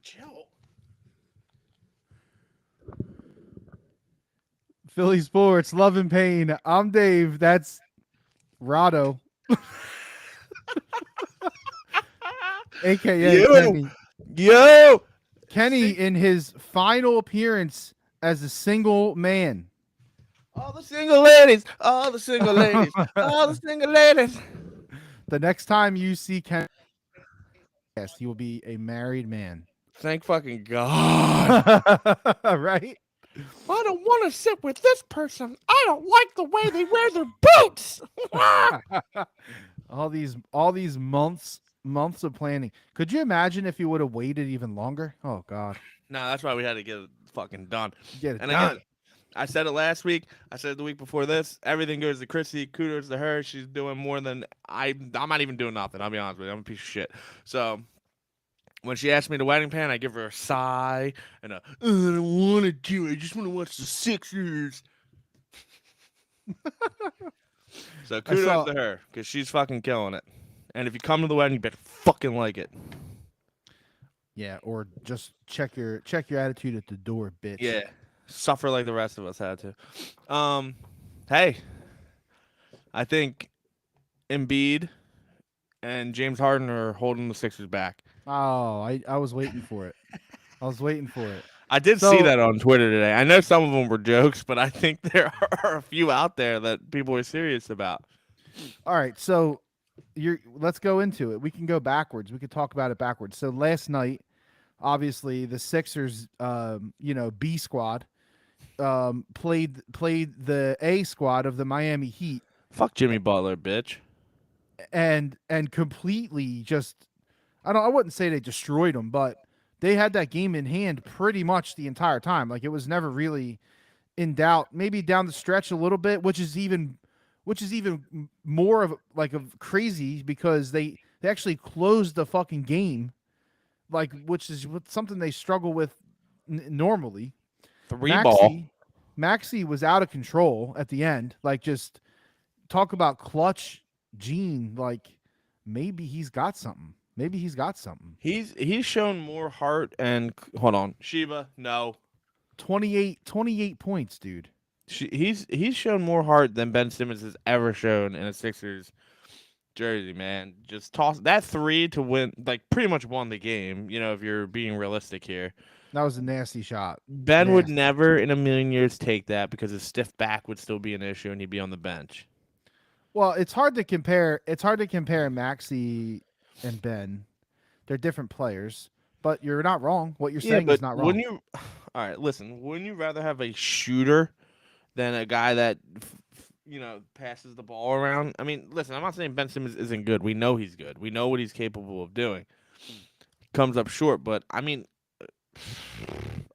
Chill. Philly Sports, Love and Pain. I'm Dave. That's Rado, aka Yo, Kenny. yo. Kenny See, in his final appearance as a single man. all the single ladies, all the single ladies, all the The single ladies. next time you see Kenny, yes, he will be a married man. Thank fucking God. Right? I don't want to sit with this person. I don't like the way they wear their boots. all these months of planning. Could you imagine if you would have waited even longer? Oh God. No, that's why we had to get it fucking done. Get it And again, done. I said it last week. I said it the week before this. Everything goes to Chrissy. Kudos to her. She's doing more than I. I'm not even doing nothing. I'll be honest with you. I'm a piece of shit. So when she asked me the wedding plan, I give her a sigh and a I don't want to do it. I just want to watch the Sixers. So I kudos saw to her because she's fucking killing it. And if you come to the wedding, you better fucking like it. Yeah, or just check your attitude at the door, bitch. Yeah, suffer like the rest of us had to. Hey, I think Embiid and James Harden are holding the Sixers back. Oh, I was waiting for it. I was waiting for it. I did see So, that on Twitter today. I know some of them were jokes, but I think there are a few out there that people are serious about. all right, so you're let's go into it. We can go backwards. We could talk about it backwards. So last night, obviously, the Sixers, B squad, played the A squad of the Miami Heat, Fuck Jimmy Butler, bitch. and completely just I wouldn't say they destroyed them, but they had that game in hand pretty much the entire time. Like it was never really in doubt. Maybe down the stretch a little bit, which is even more of like of crazy because they actually closed the fucking game, like which is something they struggle with normally. Three ball. Maxi Maxi was out of control at the end. Like just talk about clutch gene. Like maybe he's got something. Maybe he's got something. He's shown more heart and hold on, Sheba. No, 28 points, dude. he's shown more heart than Ben Simmons has ever shown in a Sixers jersey. Man, just toss that three to win. Like pretty much won the game. You know, if you're being realistic here, That was a nasty shot. Ben would Nasty. never in a million years take that because his stiff back would still be an issue and he'd be on the bench. Well, it's hard to compare. It's hard to compare Maxi and Ben. They're different players, but you're not wrong. What you're Yeah, saying is but not wrong. wouldn't you? All right, listen. Wouldn't you rather have a shooter than a guy that passes the ball around? I mean, listen. I'm not saying Ben Simmons isn't good. We know he's good. We know what he's capable of doing. Comes up short, but I mean,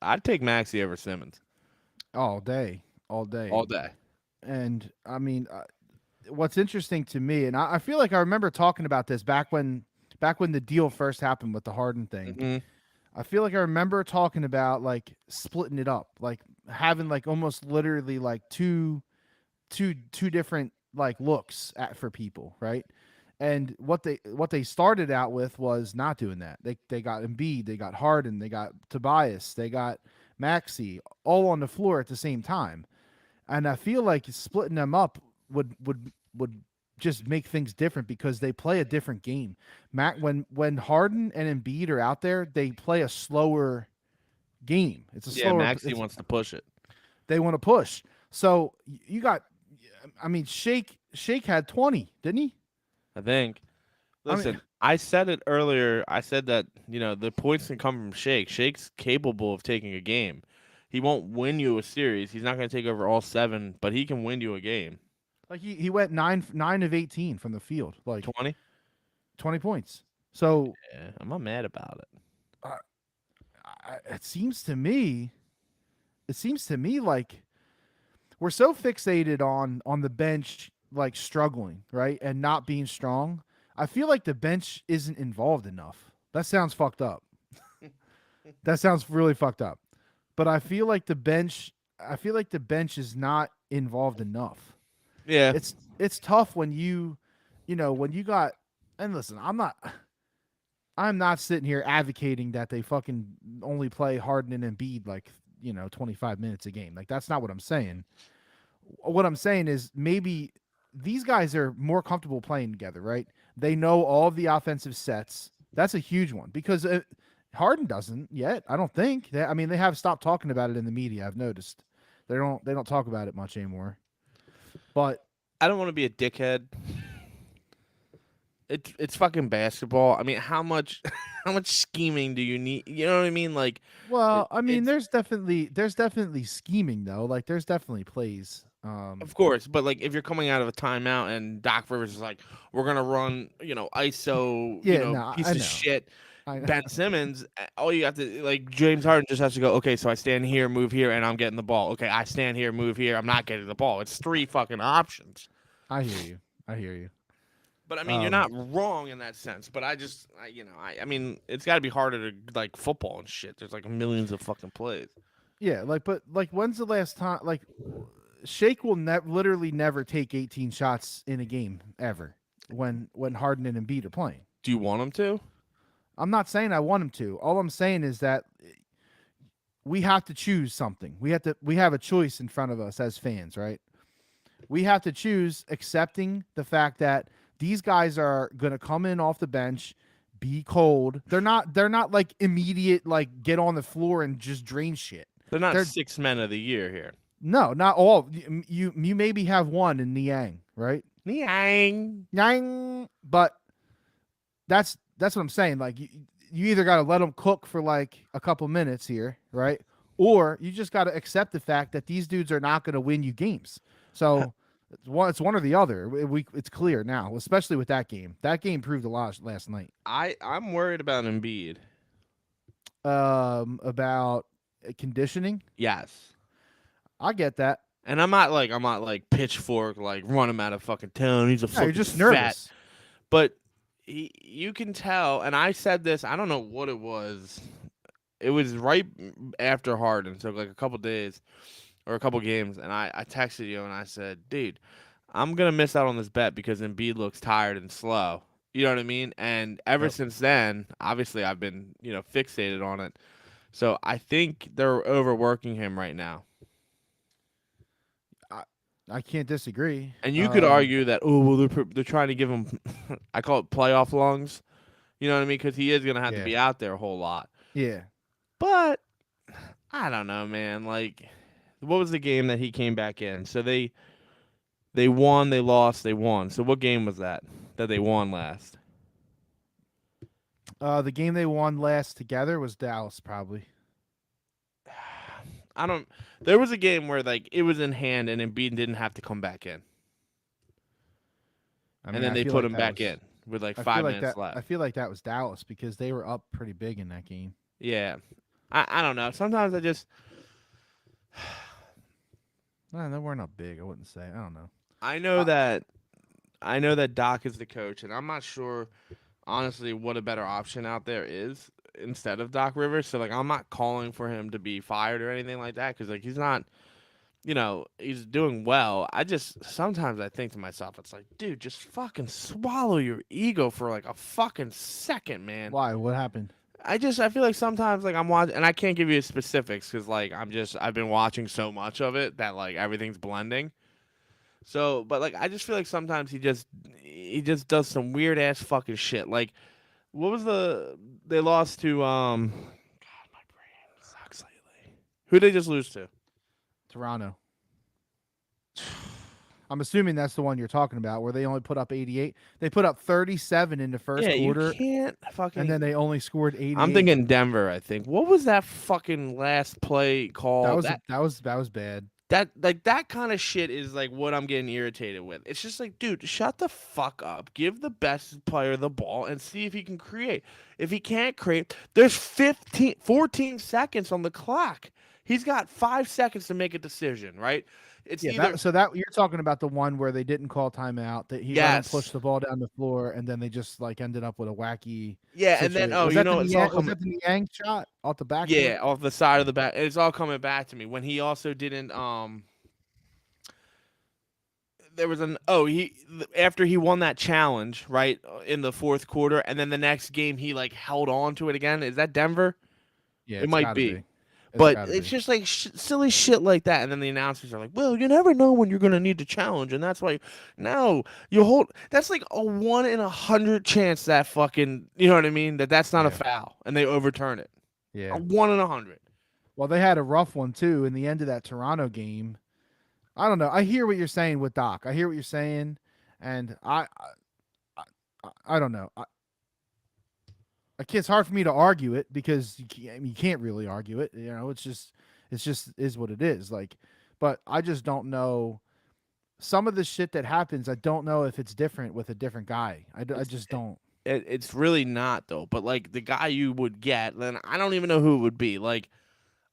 I'd take Maxi over Simmons All day, all day. all day. And I mean, what's interesting to me, and I feel like I remember talking about this back when the deal first happened with the Harden thing. Hmm. I feel like I remember talking about like splitting it up, like having like almost literally like two different like looks for people, right? And what they started out with was not doing that. They got Embiid, they got Harden, they got Tobias, they got Maxi all on the floor at the same time. And I feel like splitting them up would just make things different because they play a different game. When Harden and Embiid are out there, they play a slower game. It's a Yeah, slower. Maxi It's wants to push it. they want to push. So you got, I mean, Shake had 20, didn't he? I think. I mean, Listen, I said it earlier. I said that the points can come from Shake. Shake's capable of taking a game. He won't win you a series. He's not going to take over all seven, but he can win you a game. like he went nine of 18 from the field, like 20? 20 points. So Yeah, I'm not mad about it. uh, it seems to me, like we're so fixated on the bench like struggling, right? And not being strong. I feel like the bench isn't involved enough. That sounds fucked up. That sounds really fucked up. But I feel like the bench is not involved enough. Yeah. It's tough when when you got, and listen, I'm not sitting here advocating that they fucking only play Harden and Embiid like 25 minutes a game. Like that's not what I'm saying. What I'm saying is maybe these guys are more comfortable playing together, right? They know all of the offensive sets. That's a huge one because Harden doesn't yet. I don't think. I mean, they have stopped talking about it in the media. I've noticed they don't talk about it much anymore. But I don't want to be a dickhead. It's fucking basketball. I mean, how much how much scheming do you need? You know what I mean? Like, well, I mean, it's there's definitely scheming though. Like there's definitely plays. of course, but like if you're coming out of a timeout and Doc Rivers is like, we're gonna run, ISO, Yeah, no, piece I of know. shit, I know. Ben Simmons, all you have to like James Harden just has to go, okay, so I stand here, move here, and I'm getting the ball. Okay, I stand here, move here, I'm not getting the ball. It's three fucking options. I hear you. I hear you. But I mean, you're Um, not wrong in that sense. But I mean, it's got to be harder to like football and shit. There's like millions of fucking plays. yeah, but when's the last time? Like, Shake will literally never take 18 shots in a game ever. When Harden and Embiid are playing, Do you want them to? I'm not saying I want him to. All I'm saying is that we have to choose something. We have a choice in front of us as fans, right? We have to choose accepting the fact that these guys are going to come in off the bench, be cold. They're not like immediate like get on the floor and just drain shit. They're not They're 6 men of the year here. no, not all. You maybe have one in Niang, right? Niang. Niang, but that's what I'm saying. Like you either got to let them cook for like a couple minutes here, right? Or you just got to accept the fact that these dudes are not going to win you games. So it's one or the other. It's clear now, especially with that game. That game proved a lot last night. I'm worried about Embiid. About conditioning. Yes. I get that. And I'm not like pitchfork like run him out of fucking town. He's a Yeah, you're fucking just fat. nervous. But you can tell, and I said this. I don't know what it was. It was right after Harden, so like a couple days or a couple games, and I texted you and I said, dude, I'm gonna miss out on this bet because Embiid looks tired and slow. You know what I mean? And ever Yep. since then, obviously I've been fixated on it. So I think they're overworking him right now. I, I can't disagree. And you could argue that well they're trying to give him I call it playoff lungs. You know what I mean? Because he is gonna have to Yeah. be out there a whole lot. Yeah. But I don't know, man. Like, what was the game that he came back in? So they won, they lost, they won. So what game was that they won last? The game they won last together was Dallas, probably. I don't. There was a game where like it was in hand and Embiid didn't have to come back in, I and mean, then I they feel put like him that back was. in with like I feel five like minutes that. I left. feel like that was Dallas because they were up pretty big in that game. Yeah, I don't know. Sometimes I just No, they weren't up big. I wouldn't say. I don't know. I know Uh, that I know that Doc is the coach, and I'm not sure honestly what a better option out there is instead of Doc Rivers. So like I'm not calling for him to be fired or anything like that because like he's not. He's doing well. I just sometimes I think to myself, it's like, dude, just fucking swallow your ego for like a fucking second, man. Why? What happened? I feel like sometimes like I'm watching, and I can't give you specifics because like I've been watching so much of it that like everything's blending. So, but like I just feel like sometimes he just does some weird ass fucking shit. Like, what was they lost to God, my brain sucks lately. Who they just lose to? Toronto. I'm assuming that's the one you're talking about, where they only put up 88. They put up 37 in the first Yeah, you quarter, can't and then fucking. they only scored I'm 88. thinking Denver. I think. What was that fucking last play That called? was that was bad. That kind of shit is like what I'm getting irritated with. It's just like, dude, shut the fuck up. Give the best player the ball and see if he can create. If he can't create, there's 14 seconds on the clock. He's got 5 seconds to make a decision, right? It's Yeah, either that you're talking about the one where they didn't call timeout, that he let him push yes, the ball down the floor, and then they just like ended up with a wacky yeah, and then situation. Was that it's all Was coming. that the Yang shot off the backboard? Yeah, off the side of the back. It's all coming back to me. When he also didn't there was an he after he won that challenge, right, in the fourth quarter and then the next game he like held on to it again. Is that Denver? Yeah, It it's might got to be. be. It's But got to it's be. just like silly shit like that, and then the announcers are like, "Well, you never know when you're gonna need to challenge, and that's why." No, you hold. That's like a 1 in 100 chance that fucking, you know what I mean? That's not a Yeah. foul, and they overturn it. A Yeah. 1 in 100. Well, they had a rough one too in the end of that Toronto game. I don't know. I hear what you're saying with Doc. I hear what you're saying, and I don't know. It's hard for me to argue it because you can't really argue it. You know, it's just is what it is. Like, but I just don't know some of the shit that happens. I don't know if it's different with a different guy. I It's just don't. it's really not though. But like the guy you would get, then I don't even know who it would be. Like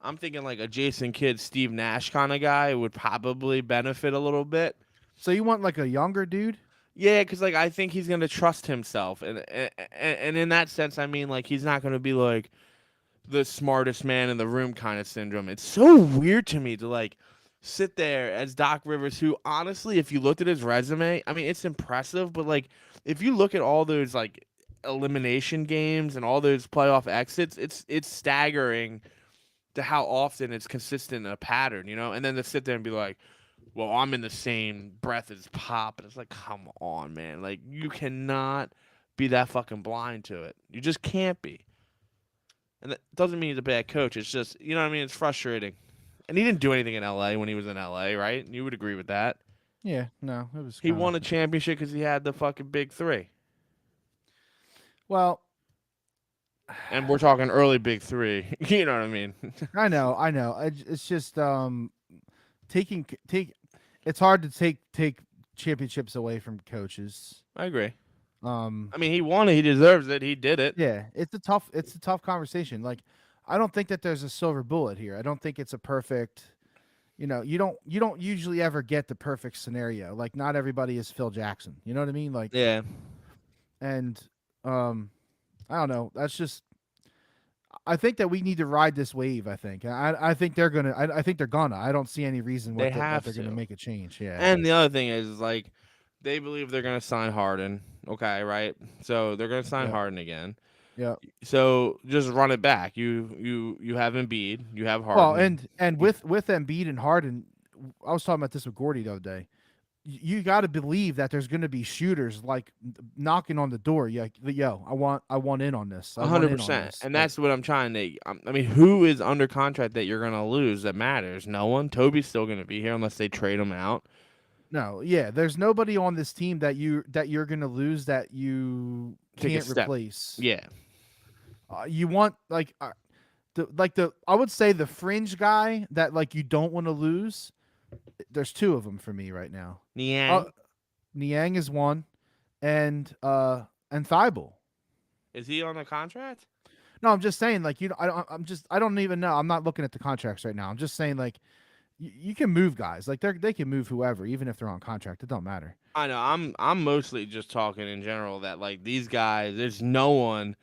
I'm thinking like a Jason Kidd, Steve Nash kind of guy would probably benefit a little bit. So you want like a younger dude? Yeah, because like I think he's gonna trust himself, and in that sense, I mean like he's not gonna be like the smartest man in the room kind of syndrome. It's so weird to me to like sit there as Doc Rivers, who honestly, if you looked at his resume, I mean it's impressive, but like if you look at all those like elimination games and all those playoff exits, it's staggering to how often it's consistent in a pattern, you know, and then to sit there and be like, well, I'm in the same breath as Pop. And it's like, come on, man. Like, you cannot be that fucking blind to it. You just can't be. And that doesn't mean he's a bad coach. It's just, you know what I mean? It's frustrating. And he didn't do anything in LA when he was in LA, right? You would agree with that. Yeah, no, it was He kind of won a championship because he had the fucking big three. well. And we're talking early big three. You know what I mean? I know. It's just taking take. It's hard to take championships away from coaches. I agree. Um, I mean, he won it. He deserves it. He did it. yeah, it's a tough conversation. Like, I don't think that there's a silver bullet here. I don't think it's a perfect. You don't usually ever get the perfect scenario. Like, not everybody is Phil Jackson. You know what I mean? Like, Yeah. and um, I don't know. That's just. I think that we need to ride this wave. I think they're gonna. I think they're gonna. I don't see any reason They that have they're gonna to. make a change. Yeah. And the other thing is like they believe they're gonna sign Harden. Okay, right? So they're gonna sign Yeah. Harden again. Yeah. So just run it back. You have Embiid, you have Well, Harden. and with Embiid and Harden, I was talking about this with Gordy the other day. You got to believe that there's going to be shooters like knocking on the door. Yeah, yo, I want in on this. I want in on 100%. this. And Like, that's what I'm trying to. I mean, who is under contract that you're gonna lose that matters? No one. Toby's still gonna be here unless they trade him out. no, yeah, there's nobody on this team that you're going to lose that you Take a can't step. replace. Yeah. You want the I would say the fringe guy that like you don't want to lose. There's two of them for me right now. Uh, Niang, Niang is one, and Thibault. is he on a contract? No, I'm just saying, like, I don't even know. I'm not looking at the contracts right now. I'm just saying, like, you can move guys, like they can move whoever, even if they're on contract. It don't matter. I know. I'm mostly just talking in general that like these guys, there's no one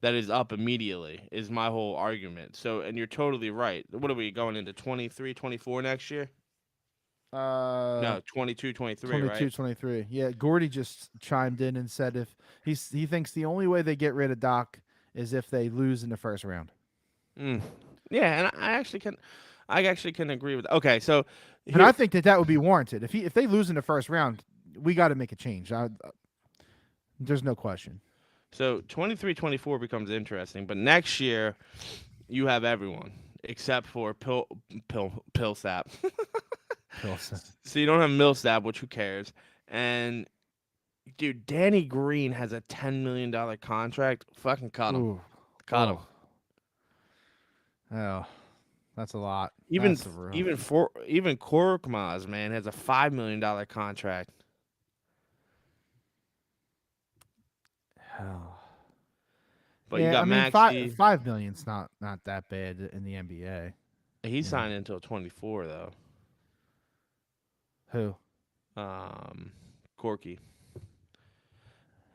that is up immediately is my whole argument. So, and you're totally right. What are we going into 23, 24 next year? Uh, No, 22, 23, 22, right? 23. Yeah, Gordy just chimed in and said if he thinks the only way they get rid of Doc is if they lose in the first round. Mm. Yeah, and I actually can agree with. Okay, so And I here, think that would be warranted. If they lose in the first round, we got to make a change. There's no question. so 23, 24 becomes interesting, but next year you have everyone except for Pillsap. Pilsen. So you don't have Millsap, which who cares? And dude, Danny Green has a $10 million contract. Fucking cut him. Ooh. Cut him. Oh. Oh. That's a lot. Even That's a rough. even Korkmaz, man, has a $5 million contract. Oh. But you Yeah, I got mean five Maxi. 5 million's not that bad in the NBA. He You know signed until 24 though. who? Um, Corky.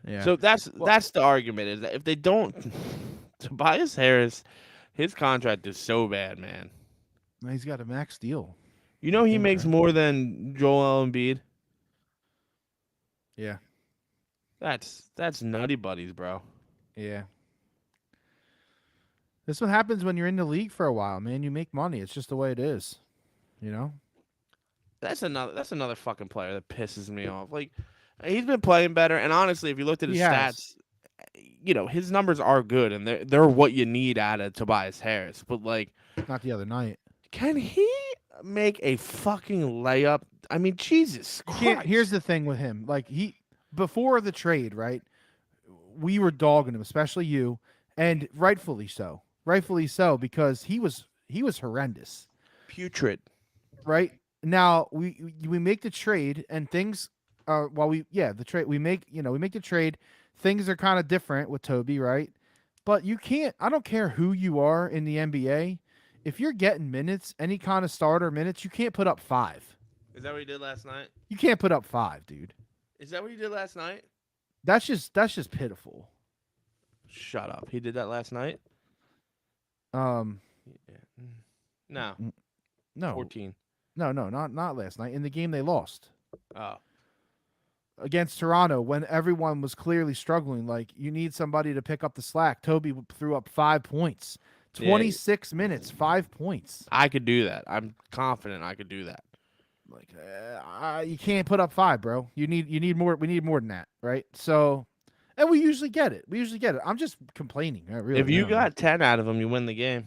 Yeah. So that's Well, the argument is that if they don't, Tobias Harris, his contract is so bad, man. he's got a max deal. You know I he think, makes right? more than Joel Embiid. Yeah. That's nutty buddies, bro. Yeah. This what happens when you're in the league for a while, man. You make money. It's just the way it is. You know. That's another fucking player that pisses me off. Like he's been playing better, and honestly, if you looked at He his has. stats, his numbers are good, and they're what you need out of Tobias Harris. But like, Not the other night. can he make a fucking layup? I mean, Jesus You can't. Here's Christ! the thing with him. Like before the trade, right? We were dogging him, especially you, and rightfully so. Rightfully so because he was horrendous. Putrid. Right now, we make the trade and things are the trade we make the trade. Things are kind of different with Toby, right? But you can't. I don't care who you are in the NBA. If you're getting minutes, any kind of starter minutes, you can't put up 5. Is that what he did last night? You can't put up 5, dude. Is that what he did last night? That's just pitiful. Shut up. He did that last night. Um, Yeah. No, no, 14. no, not last night in the game they lost Oh, against Toronto when everyone was clearly struggling. Like you need somebody to pick up the slack. Toby threw up 5 points, Yeah. 26 minutes, 5 points. I could do that. I'm confident I could do that. Like you can't put up 5, bro. You need more. We need more than that, right? So, and we usually get it. I'm just complaining. I really If you am. got 10 out of him, you win the game.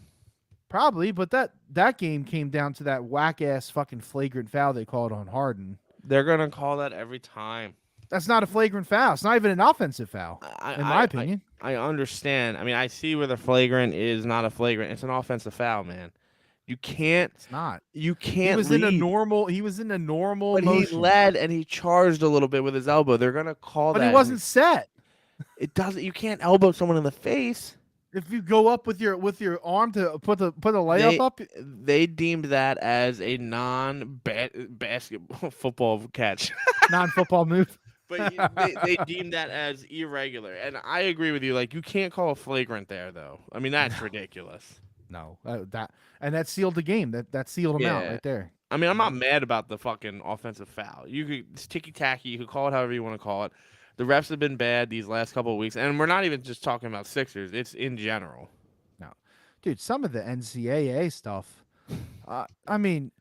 Probably, but that game came down to that whack ass fucking flagrant foul they called on Harden. They're gonna call that every time. That's not a flagrant foul. It's not even an offensive foul, in my opinion. I understand. I mean, I see where the flagrant is not a flagrant. It's an offensive foul, man. You can't. It's not. You can't. He was lead. in a normal. He was in a normal But motion. he led and he charged a little bit with his elbow. They're gonna call that. But he wasn't set. It doesn't. You can't elbow someone in the face. If you go up with your arm to put a layup up, They deemed that as a non-basketball football catch. non-football move. But they deemed that as irregular, and I agree with you. Like you can't call a flagrant there, though. I mean that's ridiculous. No, that sealed the game. That sealed him out Yeah. right there. I mean I'm not mad about the fucking offensive foul. It's ticky tacky. You could call it however you want to call it. The refs have been bad these last couple of weeks, and we're not even just talking about Sixers. It's in general. No, dude, some of the NCAA stuff. I mean,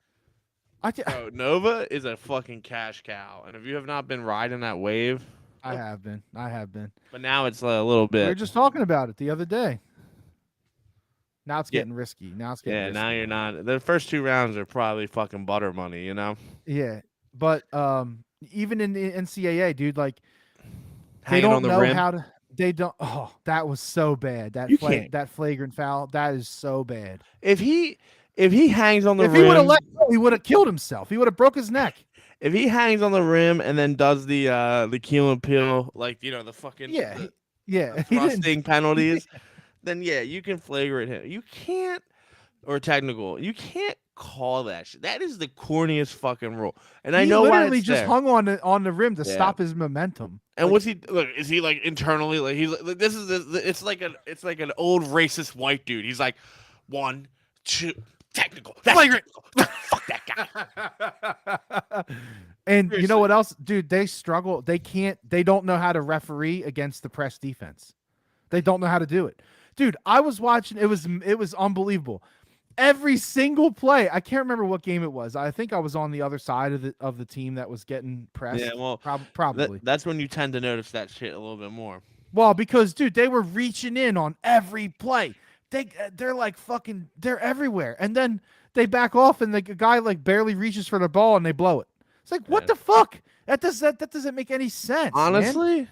Bro, Nova is a fucking cash cow, and if you have not been riding that wave, I have been. but now it's a little We were bit. just talking about it the other day. Now it's Yeah. getting risky. Now it's getting Yeah, risky. now you're not. The first 2 rounds are probably fucking butter money, you know? Yeah, but even in the NCAA, dude, like they Hanging on don't the know rim. how to. They don't. Oh, that was so bad. You can't. That flagrant foul. That is so bad. If he hangs on the If rim, he would have let go, he would have killed himself. He would have broke his neck. if he hangs on the rim and then does the Keel and Peel, like the fucking Yeah, the yeah. He didn't. thrusting penalties, then yeah, you can flagrant him. You can't, or technical. You can't call that shit. That is the corniest fucking rule. And I He know why literally it's just there. hung on the rim to Yeah. stop his momentum. And Like, what's he look? Is he like internally like he's like this is it's like an old racist white dude. He's like 1, 2 technical. That's Flagrant. technical. Fuck that guy. And you know what else, dude? They struggle. They can't. They don't know how to referee against the press defense. They don't know how to do it, dude. I was watching. It was unbelievable. Every single play. I can't remember what game it was. I think I was on the other side of the team that was getting pressed. Yeah, well, probably. that's when you tend to notice that shit a little bit more. Well, because dude, they were reaching in on every play. They're like fucking. They're everywhere, and then they back off, and the guy like barely reaches for the ball, and they blow it. It's like, what the fuck? That doesn't make any sense. man. Honestly,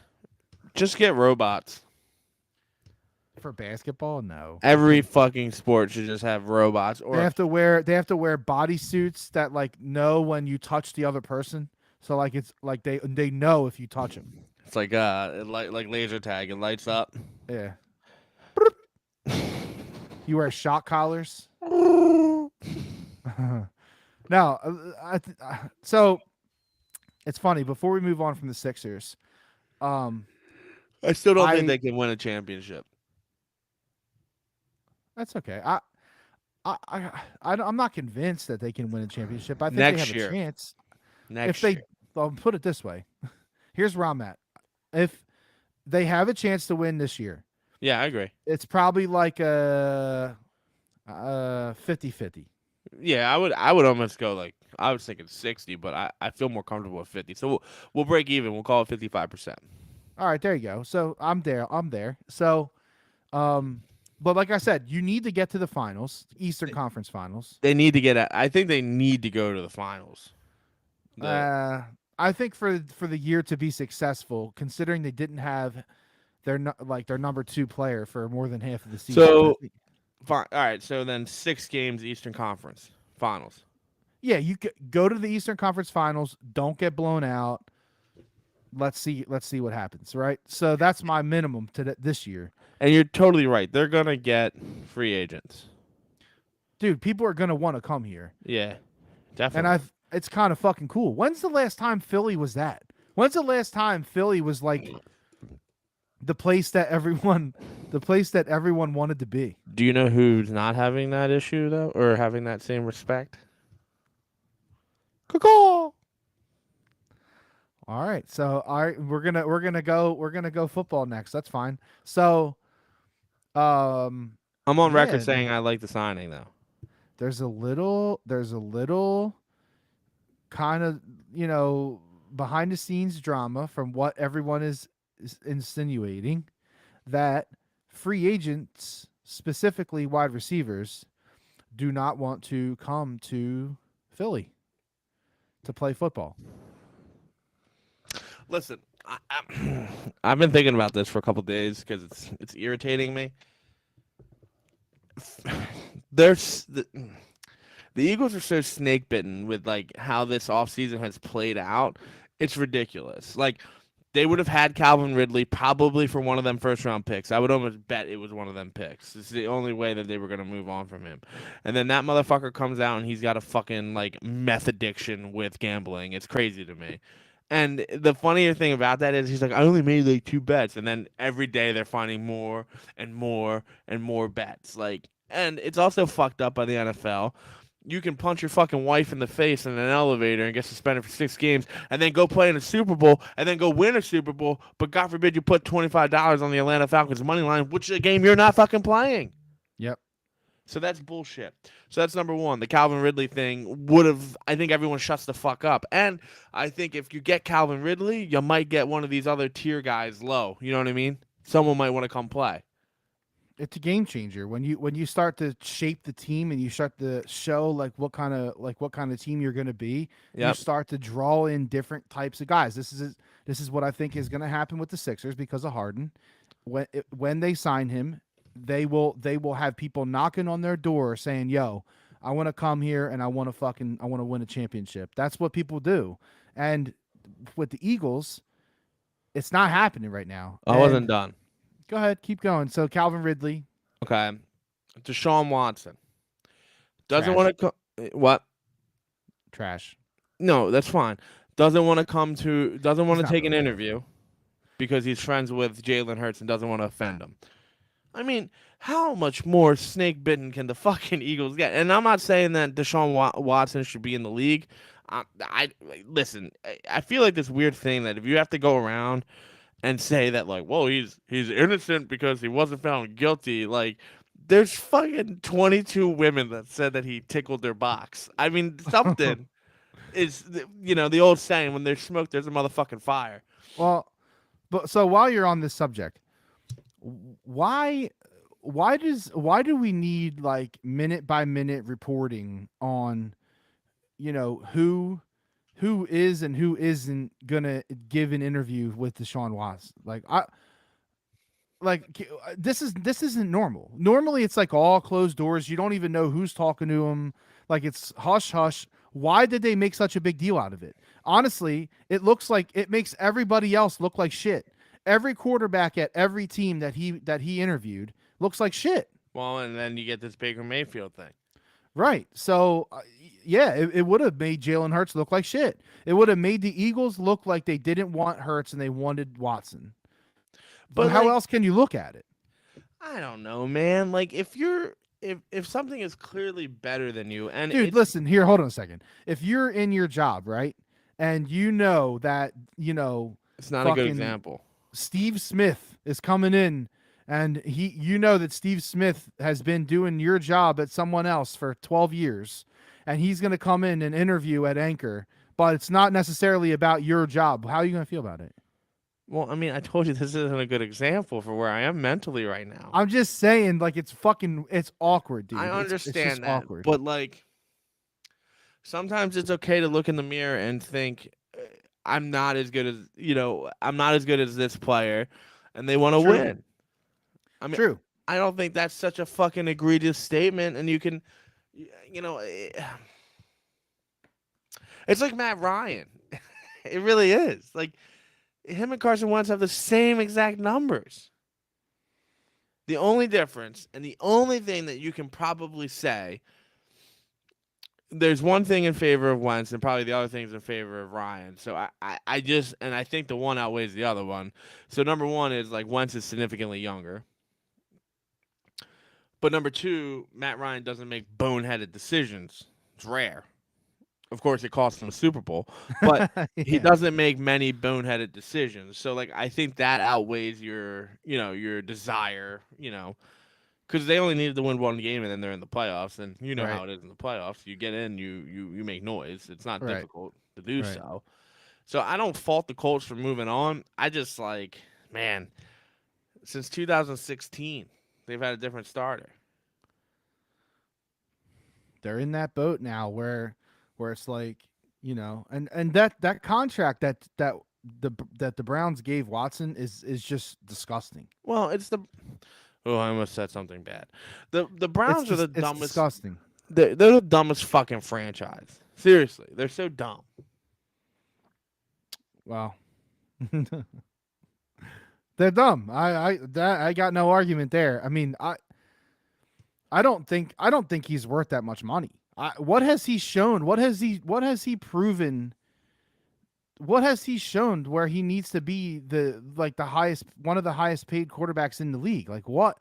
just get robots. For basketball, no. Every fucking sport should just have robots. Or They have to wear bodysuits that like know when you touch the other person. So like it's like they know if you touch them. it's like like laser tag. It lights up. Yeah. You wear shock collars. Now, so it's funny. Before we move on from the Sixers, I still don't I- think they can win a championship. that's okay. I'm not convinced that they can win a championship. I think Next they have year. a chance. Next If year. I'll put it this way. Here's where I'm at. If they have a chance to win this year, Yeah, I agree. It's probably like a 50-50. Yeah, I would almost go like I was thinking 60, but I feel more comfortable with 50. So we'll break even. We'll call it 55%. All right, there you go. So I'm there. I'm there. So, um, but like I said, you need to get to the finals, Eastern Conference Finals. They need to get I think they need to go to the finals. The Uh, I think for the year to be successful, considering they didn't have their number two player for more than half of the season, I So think. fine. All right, so then 6 games Eastern Conference Finals. Yeah, you could go to the Eastern Conference Finals. Don't get blown out. Let's see. Let's see what happens. Right. So that's my minimum to this year, And you're totally right. They're going to get free agents. dude. People are gonna want to come here, Yeah, and definitely. it's kind of fucking cool. When's the last time Philly was that? When's the last time Philly was like the place that everyone, the place that everyone wanted to be? Do you know who's not having that issue though, or having that same respect? Caw. All right. So all right, we're gonna go football next. That's fine. So um I'm on record yeah, saying I like the signing though. there's a little kind of, behind the scenes drama from what everyone is insinuating that free agents, specifically wide receivers, do not want to come to Philly to play football. Listen, I've been thinking about this for a couple days because it's irritating me. There's the Eagles are so snake bitten with like how this offseason has played out. It's ridiculous. Like they would have had Calvin Ridley probably for one of them first round picks. I would almost bet it was one of them picks. It's the only way that they were gonna move on from him. And then that motherfucker comes out and he's got a fucking like meth addiction with gambling. It's crazy to me. And the funnier thing about that is he's like, I only made like 2 bets, and then every day they're finding more and more and more bets. Like, and it's also fucked up by the NFL. You can punch your fucking wife in the face in an elevator and get suspended for 6 games, and then go play in a Super Bowl, and then go win a Super Bowl. But God forbid you put $25 on the Atlanta Falcons money line, which is a game you're not fucking playing. Yep. So that's bullshit. So that's number one. The Calvin Ridley thing would have, I think everyone shuts the fuck up. And I think if you get Calvin Ridley, you might get one of these other tier guys low. You know what I mean? Someone might want to come play. It's a game changer when you start to shape the team and you start to show like what kind of team you're going to be. You Yep. start to draw in different types of guys. This is what I think is going to happen with the Sixers because of Harden. When they sign him, they will have people knocking on their door saying, "Yo, I want to come here and I want to win a championship." That's what people do. And with the Eagles, it's not happening right now. I wasn't And done. go ahead, keep going. So Calvin Ridley, Okay. Deshaun Watson doesn't trash, want to come. What? trash. No, that's fine. Doesn't want to come to. Doesn't want He's to not take an really. interview because he's friends with Jalen Hurts and doesn't want to offend him. I mean, how much more snake bitten can the fucking Eagles get? And I'm not saying that Deshaun Watson should be in the league. I listen. I feel like this weird thing that if you have to go around and say that like, well, he's innocent because he wasn't found guilty. Like, there's fucking 22 women that said that he tickled their box. I mean, something is the old saying: when there's smoke, there's a motherfucking fire. Well, but so while you're on this subject, why why do we need like minute by minute reporting on who is and who isn't gonna give an interview with Deshaun Watson? This isn't normal. Normally it's like all closed doors. You don't even know who's talking to him. Like it's hush hush. Why did they make such a big deal out of it? Honestly, it looks like it makes everybody else look like shit. Every quarterback at every team that he interviewed looks like shit. Well, and then you get this Baker Mayfield thing. Right. So, yeah, it would have made Jalen Hurts look like shit. It would have made the Eagles look like they didn't want Hurts and they wanted Watson. But But how like, else can you look at it? I don't know, man. Like, if something is clearly better than you, and Dude, it's listen, here, hold on a second. If you're in your job, right, and you know that, it's not a good fucking example. Steve Smith is coming in and you know that Steve Smith has been doing your job at someone else for 12 years, and he's going to come in and interview at Anchor, but it's not necessarily about your job. How are you going to feel about it? Well, I mean, I told you this isn't a good example for where I am mentally right now. I'm just saying, like, it's awkward, I dude. It's just understand that, awkward. but like sometimes it's okay to look in the mirror and think I'm not as good as I'm not as good as this player, and they want to True. win. I mean, True. I don't think that's such a fucking egregious statement, and you can, you know, it's like Matt Ryan. It really is. Like him and Carson Wentz have the same exact numbers. The only difference, and the only thing that you can probably say, there's one thing in favor of Wentz, and probably the other thing's in favor of Ryan. So I just, and I think the one outweighs the other one. So number one is like Wentz is significantly younger. But number two, Matt Ryan doesn't make boneheaded decisions. It's rare. Of course, it cost him a Super Bowl, but he Yeah. doesn't make many boneheaded decisions. So, like, I think that outweighs your desire, because they only needed to win one game and then they're in the playoffs. And you know Right. how it is in the playoffs. You get in, you make noise. It's not Right. difficult to do Right. so. So I don't fault the Colts for moving on. I just like, man, since 2016, they've had a different starter. They're in that boat now where it's like, and that contract that the Browns gave Watson is just disgusting. Well, it's the oh, I almost said something bad. The Browns are the It's dumbest. disgusting. They're the dumbest fucking franchise. Seriously, they're so dumb. Wow. They're dumb. I got no argument there. I mean, I don't think he's worth that much money. What has he shown? What has he proven? What has he shown where he needs to be the highest one of the highest paid quarterbacks in the league? Like what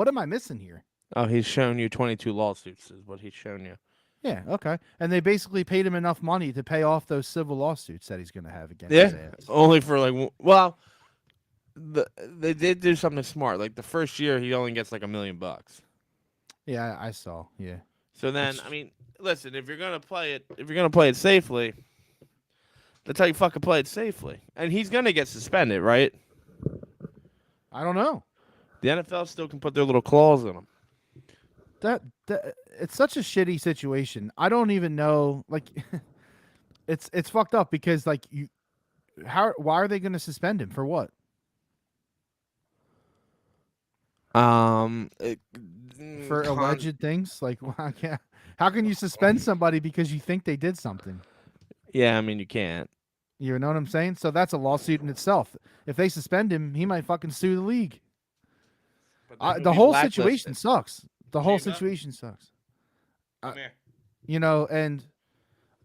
am I missing here? Oh, he's shown you 22 lawsuits is what he's shown you. Yeah, okay. And they basically paid him enough money to pay off those civil lawsuits that he's going to have against Yeah, his ass. only for like well, they did do something smart. Like the first year, he only gets like $1 million. Yeah, I saw. Yeah. So then, It's I mean, listen, if you're gonna play it safely, that's how you fucking play it safely. And he's gonna get suspended, right? I don't know. The NFL still can put their little claws in him. That it's such a shitty situation. I don't even know like it's fucked up because like why are they going to suspend him for what? Um, it, For alleged things? Like how can you suspend somebody because you think they did something? Yeah, I mean you can't. You know what I'm saying? So that's a lawsuit in itself. If they suspend him, he might fucking sue the league. But then he'll The be whole blacklisted. situation sucks. The whole Chiba? situation sucks. Come here. And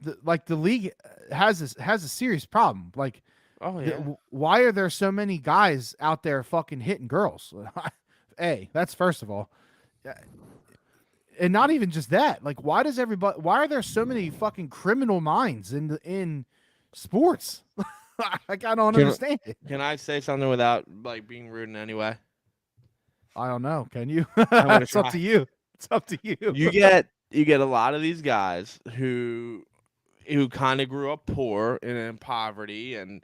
the league has a serious problem. Like, Oh yeah. why are there so many guys out there fucking hitting girls? That's first of all, and not even just that. Like, why are there so many fucking criminal minds in sports? Like, I don't understand it. Can I say something without like being rude in any way? I don't know. Can you? I'm gonna It's up try. to you. It's up to you. You get a lot of these guys who kind of grew up poor and in poverty and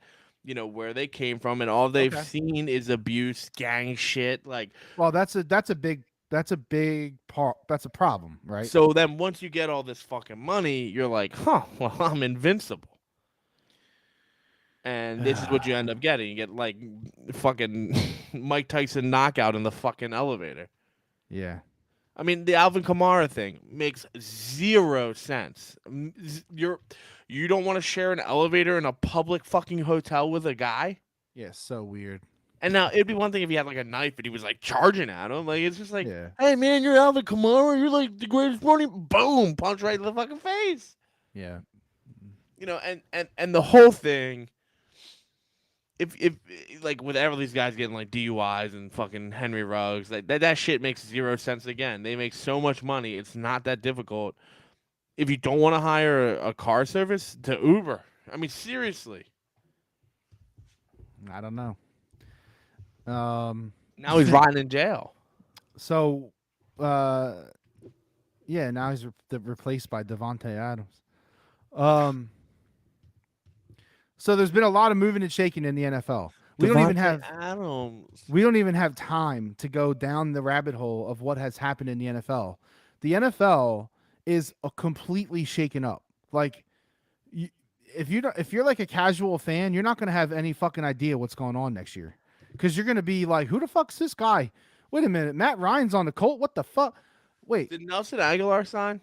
where they came from and all they've Okay. seen is abuse, gang shit. Like Well, that's a big part. That's a problem, right? so then once you get all this fucking money, you're like, huh, well I'm invincible. And this is what you end up getting. You get like fucking Mike Tyson knockout in the fucking elevator. Yeah. I mean, the Alvin Kamara thing makes zero sense. You don't want to share an elevator in a public fucking hotel with a guy? Yeah. So weird. And now it'd be one thing if he had like a knife and he was like charging at him. Like it's just like, Yeah. hey man, you're Alvin Kamara. You're like the greatest running. Boom, punch right in the fucking face. Yeah. And the whole thing. If like with all these guys getting like DUIs and fucking Henry Ruggs, like that shit makes zero sense. Again, they make so much money. It's not that difficult. If you don't want to hire a car service, to Uber. I mean, seriously. I don't know. Now he's rotting in jail. So, uh, yeah, now he's replaced by Devontae Adams. Um, so there's been a lot of moving and shaking in the NFL. Devontae Adams. We don't even have time to go down the rabbit hole of what has happened in the NFL. The NFL is a completely shaken up. Like, you, if you're like a casual fan, you're not going to have any fucking idea what's going on next year, because you're going to be like, who the fuck's this guy? Wait a minute, Matt Ryan's on the Colt. What the fuck? Wait, Did Nelson Aguilar sign?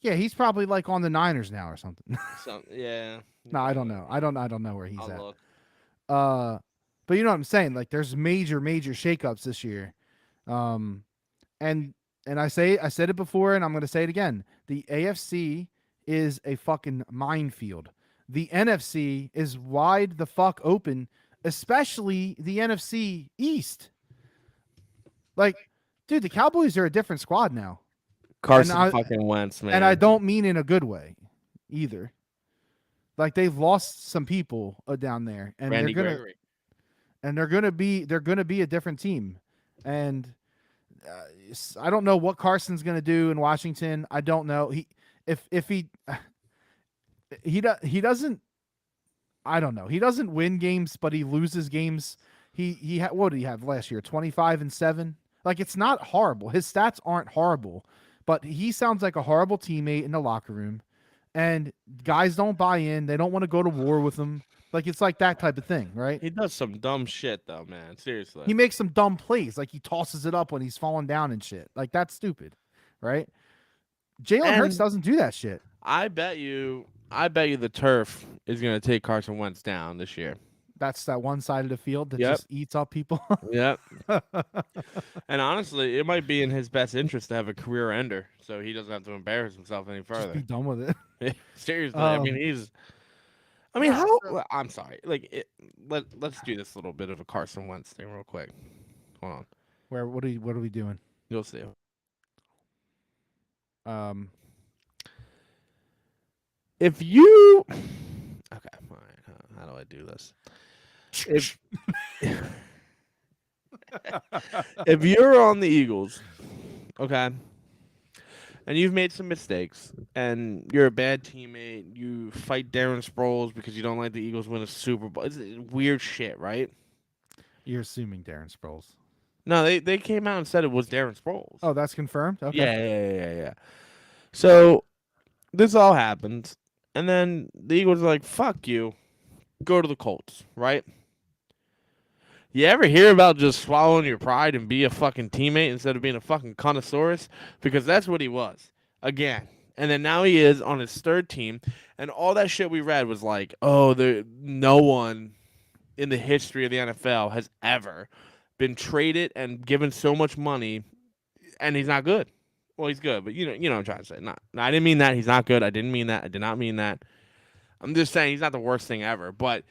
yeah, he's probably like on the Niners now or something. Yeah. No, I don't know. I don't know where he's I'll at. look. But you know what I'm saying? Like, there's major shakeups this year. Um, and I said it before, and I'm going to say it again. The AFC is a fucking minefield. The NFC is wide the fuck open, especially the NFC East. Like, dude, the Cowboys are a different squad now. Carson fucking Wentz, man. And I don't mean in a good way either. Like, they've lost some people down there, and Randy Gregory. they're gonna be a different team. And I don't know what Carson's gonna do in Washington. I don't know. He doesn't. I don't know. He doesn't win games, but he loses games. What did he have last year? 25-7. Like, it's not horrible. His stats aren't horrible, but he sounds like a horrible teammate in the locker room. And guys don't buy in. They don't want to go to war with him. Like, it's like that type of thing, right? He does some dumb shit, though, man. Seriously. He makes some dumb plays. Like, he tosses it up when he's falling down and shit. Like, that's stupid, right? Jalen Hurts doesn't do that shit. I bet you the turf is going to take Carson Wentz down this year. That's that one side of the field that just eats up people. Yep. And honestly, it might be in his best interest to have a career ender, so he doesn't have to embarrass himself any further. Just be done with it. Seriously, I mean, I'm sorry. Like, let's do this little bit of a Carson Wentz thing real quick. Hold on. What are we doing? You'll see. If you, okay, all right. How do I do this? If you're on the Eagles, okay, and you've made some mistakes, and you're a bad teammate, you fight Darren Sproles because you don't like the Eagles win a Super Bowl. It's weird shit, right? You're assuming Darren Sproles. No, they came out and said it was Darren Sproles. Oh, that's confirmed? Okay. Yeah. So this all happened, and then the Eagles are like, fuck you, go to the Colts, right? You ever hear about just swallowing your pride and be a fucking teammate instead of being a fucking connoissaurus? Because that's what he was. Again. And then now he is on his third team. And all that shit we read was like, oh, no one in the history of the NFL has ever been traded and given so much money, and he's not good. Well, he's good, but you know what I'm trying to say. No, I didn't mean that. He's not good. I didn't mean that. I did not mean that. I'm just saying he's not the worst thing ever. But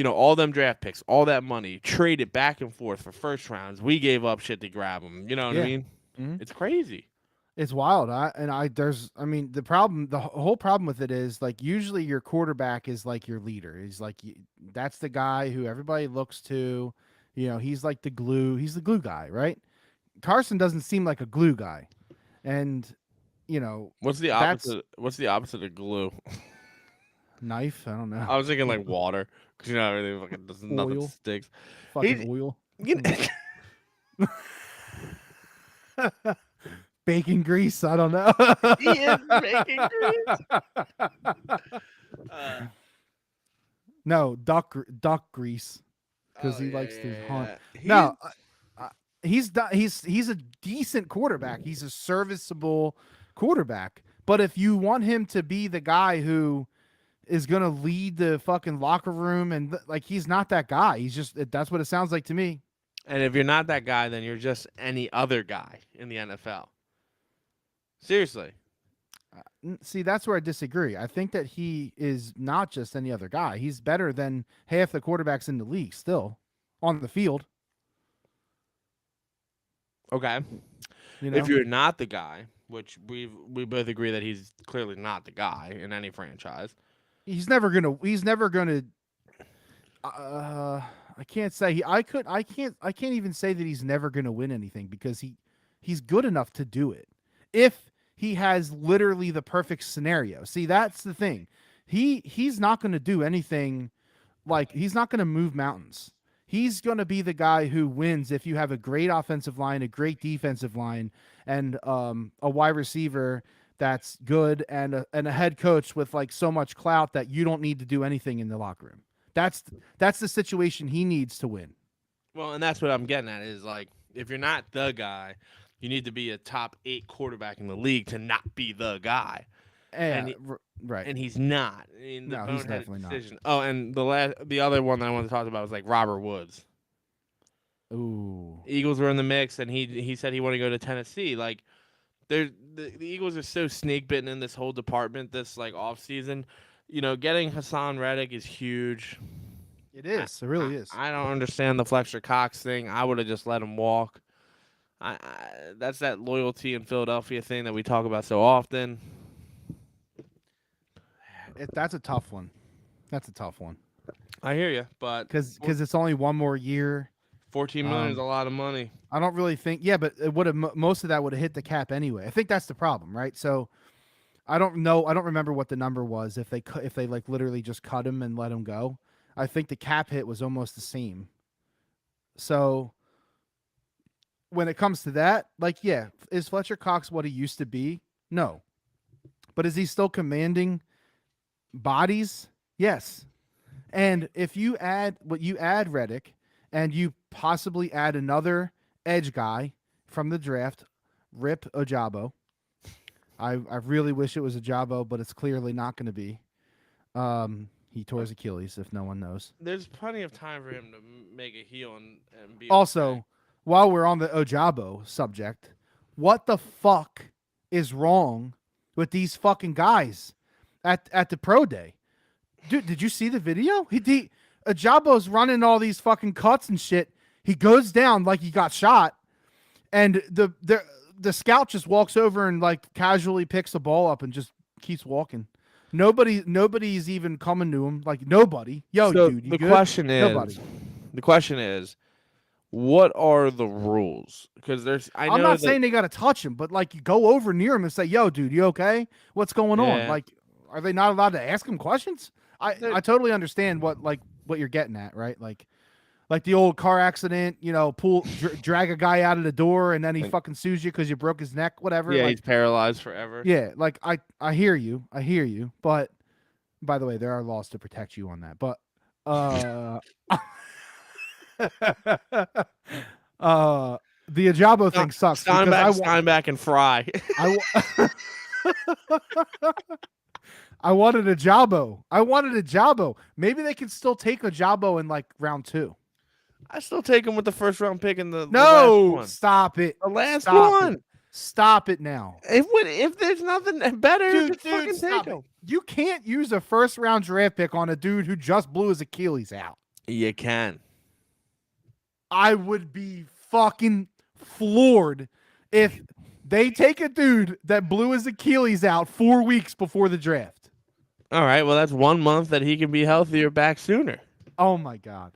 all them draft picks, all that money, traded back and forth for first rounds. We gave up shit to grab them. You know what I mean? Mm-hmm. It's crazy. It's wild. The whole problem with it is, like, usually your quarterback is like your leader. He's like, that's the guy who everybody looks to. He's like the glue. He's the glue guy, right? Carson doesn't seem like a glue guy. And, what's the opposite? What's the opposite of glue? Knife? I don't know. I was thinking like water. Because everything fucking does nothing sticks. Fucking oil. Bacon grease. I don't know. He is bacon grease. No, duck grease. Because he likes to hunt. He's a decent quarterback. He's a serviceable quarterback. But if you want him to be the guy who is going to lead the fucking locker room, and like, he's not that guy. He's just, that's what it sounds like to me. And if you're not that guy, then you're just any other guy in the NFL. Seriously. See, that's where I disagree. I think that he is not just any other guy. He's better than half the quarterbacks in the league still on the field. Okay. If you're not the guy, which we both agree that he's clearly not the guy in any franchise. He's never gonna. I can't say I can't even say that he's never going to win anything because he's good enough to do it. If he has literally the perfect scenario. See, that's the thing. He's not going to do anything like he's not going to move mountains. He's going to be the guy who wins if you have a great offensive line, a great defensive line, and a wide receiver that's good and a head coach with like so much clout that you don't need to do anything in the locker room. That's the situation he needs to win. Well, and that's what I'm getting at is like if you're not the guy, you need to be a top 8 quarterback in the league to not be the guy. Yeah, And he, right. and he's not. I mean, the No, he's boneheaded definitely not. decision. Oh, and the other one that I want to talk about was like Robert Woods. Ooh. Eagles were in the mix, and he said he wanted to go to Tennessee. Like, the Eagles are so snake bitten in this whole department this like off season. You know, getting Hassan Reddick is huge. It is. It really is. I don't understand the Fletcher Cox thing. I would have just let him walk. That's that loyalty in Philadelphia thing that we talk about so often. That's a tough one. That's a tough one. I hear you, but Because it's only one more year. 14 million is a lot of money. I don't really think. Yeah, but it would have most of that would have hit the cap anyway. I think that's the problem, right? So I don't know. I don't remember what the number was if they like literally just cut him and let him go. I think the cap hit was almost the same. So when it comes to that, like, yeah, is Fletcher Cox what he used to be? No. But is he still commanding bodies? Yes. And if you add Reddick and you possibly add another edge guy from the draft, Rip Ojabo. I really wish it was Ojabo, but it's clearly not going to be. He tore his Achilles, if no one knows. There's plenty of time for him to make a heel and be Also, okay. while we're on the Ojabo subject, what the fuck is wrong with these fucking guys at the pro day? Dude, did you see the video? Ajabo's running all these fucking cuts and shit. He goes down like he got shot, and the scout just walks over and like casually picks the ball up and just keeps walking. Nobody's even coming to him. Like nobody. Yo, So dude, you the good? question is, Nobody. the question is, what are the rules? Because I'm not saying they got to touch him, but like you go over near him and say, "Yo, dude, you okay? What's going on?" Yeah. Like, are they not allowed to ask him questions? I totally understand what you're getting at, right? Like the old car accident, you know, drag a guy out of the door and then he fucking sues you because you broke his neck, whatever. Yeah, like, he's paralyzed forever. Yeah, like I hear you, but by the way, there are laws to protect you on that. But the Ajabo thing sucks Steinbeck and Fry. I wanted a Jabo. Maybe they could still take a Jabo in like round 2. I still take him with the first round pick in the No, last one. stop it. The last Stop one. It. Stop it now. If there's nothing better, Dude, fucking take stop him. it. You can't use a first round draft pick on a dude who just blew his Achilles out. You can. I would be fucking floored if they take a dude that blew his Achilles out 4 weeks before the draft. All right, well, that's 1 month that he can be healthier back sooner. Oh, my God.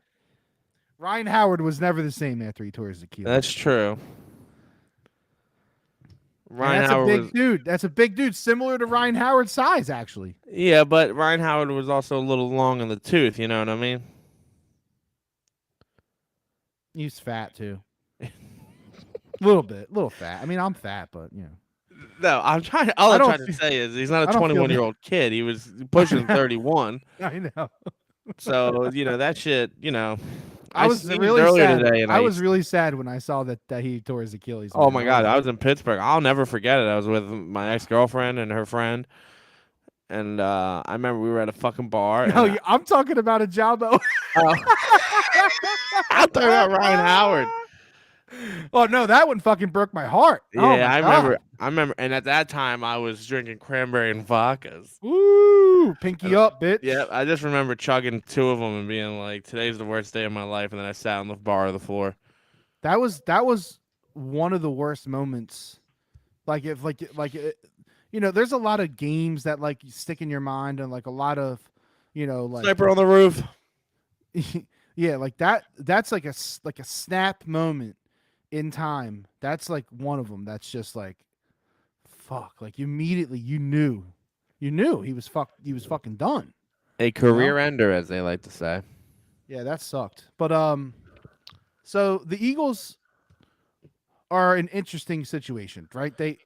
Ryan Howard was never the same after he tore his Achilles. That's true. That's a big dude. That's a big dude, similar to Ryan Howard's size, actually. Yeah, but Ryan Howard was also a little long in the tooth, you know what I mean? He's fat, too. Little fat. I mean, I'm fat, but, you know. No, I'm trying. All I'm trying to say is he's not a 21-year-old kid. He was pushing 31. I know. So that shit. I was really sad. Today, I was really sad when I saw that he tore his Achilles. Oh my God! I was in Pittsburgh. I'll never forget it. I was with my ex-girlfriend and her friend, and I remember we were at a fucking bar. No, I'm talking about a Jabo. I'm talking about Ryan Howard. Oh no, that one fucking broke my heart. Yeah, I remember, and at that time I was drinking cranberry and vodkas. Woo, pinky up, bitch. Yeah, I just remember chugging 2 of them and being like, "Today's the worst day of my life," and then I sat on the bar of the floor. That was one of the worst moments. Like if there's a lot of games that like stick in your mind, and like a lot of, like Sniper on the roof. Yeah, like that. That's like like a snap moment in time. That's like one of them. That's just like fuck. Like immediately you knew he was he was fucking done. A You know? career ender, as they like to say. Yeah, that sucked. But so the Eagles are an interesting situation, right? They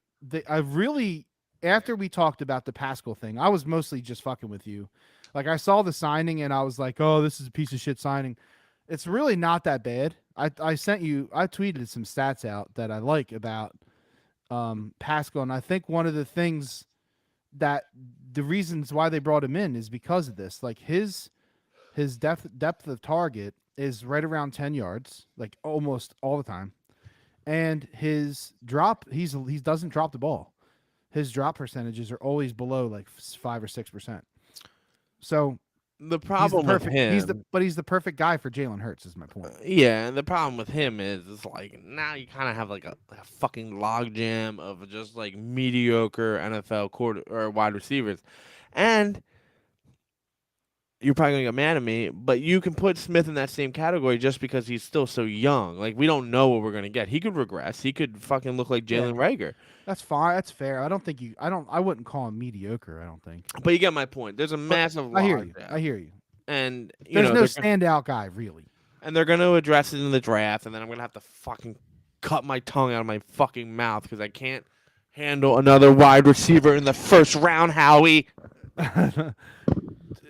I really after we talked about the Pascal thing, I was mostly just fucking with you. Like I saw the signing and I was like, "Oh, this is a piece of shit signing." It's really not that bad. I tweeted some stats out that I like about Pascal, and I think one of the things that the reasons why they brought him in is because of this. Like his depth of target is right around 10 yards, like almost all the time. And his drop, he doesn't drop the ball. His drop percentages are always below like 5 or 6%. So The he's the problem with perfect. him, He's the perfect guy for Jalen Hurts. Is my point. yeah, and the problem with him is like now you kind of have like a fucking logjam of just like mediocre NFL quarter or wide receivers, and you're probably gonna get mad at me, but you can put Smith in that same category just because he's still so young. Like we don't know what we're gonna get. He could regress. He could fucking look like Yeah, Jalen Rager. that's fine. That's fair. I don't think you. I don't. I wouldn't call him mediocre. I don't think. But you get my point. There's a But massive I hear you. I logjam, hear you. and There's no standout guy really. they're gonna address it in the draft, and then I'm gonna have to fucking cut my tongue out of my fucking mouth because I can't handle another wide receiver in the first round, Howie.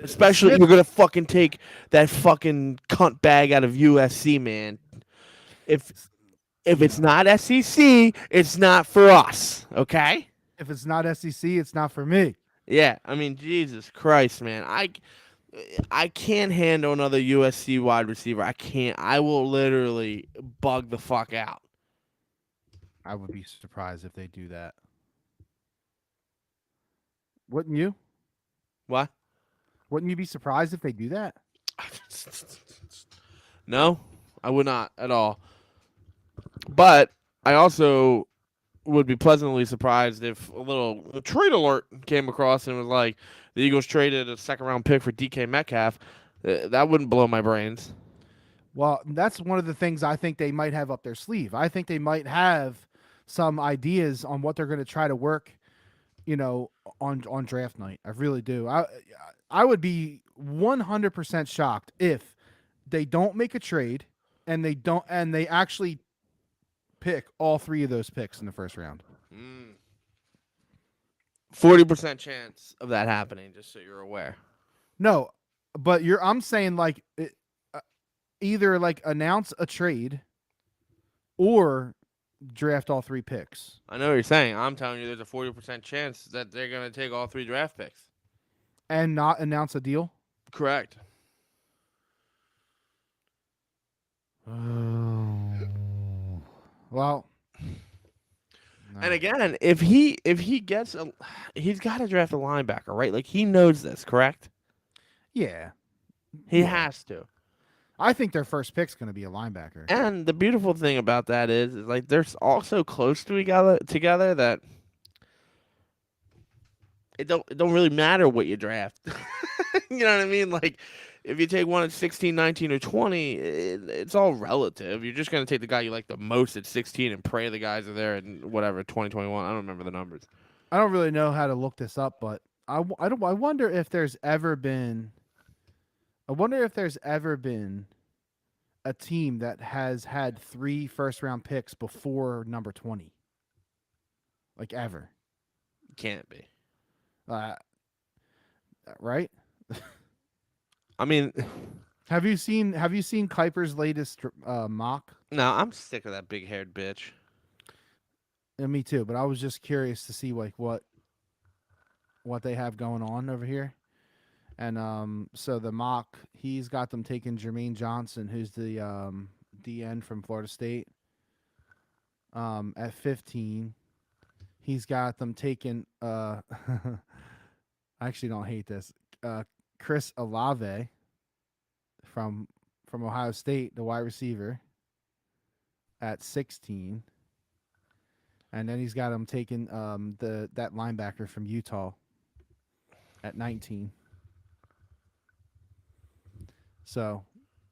Especially Smith. you're gonna fucking take that fucking cunt bag out of USC, man. If if it's Yeah. not SEC, it's not for us. Okay? If it's not SEC, it's not for me. Yeah. I mean, Jesus Christ, man. I can't handle another USC wide receiver. I can't. I will literally bug the fuck out. I would be surprised if they do that. Wouldn't you? What? Wouldn't you be surprised if they do that? No, I would not at all. But I also would be pleasantly surprised if a little trade alert came across and was like the Eagles traded a second round pick for DK Metcalf. That wouldn't blow my brains. Well, that's one of the things I think they might have up their sleeve. I think they might have some ideas on what they're going to try to work, you know, on draft night. I really do. I would be 100% shocked if they don't make a trade and they actually pick all three of those picks in the first round. 40% chance of that happening, just so you're aware. No, but I'm saying like either like announce a trade or draft all three picks. I know what you're saying. I'm telling you, there's a 40% chance that they're going to take all three draft picks. And not announce a deal. Correct. Oh. Well. No. And again, if he gets he's got to draft a linebacker, right? Like he knows this, correct? Yeah. He Yeah. has to. I think their first pick's going to be a linebacker. And the beautiful thing about that is like they're all so close to together that it don't really matter what you draft. You know what I mean? Like if you take one at 16, 19, or 20, it's all relative. You're just going to take the guy you like the most at 16 and pray the guys are there in whatever 2021. I don't remember the numbers. I don't really know how to look this up, but I wonder if there's ever been a team that has had 3 first round picks before number 20. Like ever. Can't be. Right? I mean, Have you seen Kuiper's latest mock? no, I'm sick of that big-haired bitch. Me too, but I was just curious to see like what they have going on over here. And so the mock, he's got them taking Jermaine Johnson, who's the DN from Florida State. At 15. He's got them taking I actually don't hate this. Chris Olave from Ohio State, the wide receiver, at 16. And then he's got him taking that linebacker from Utah at 19. So,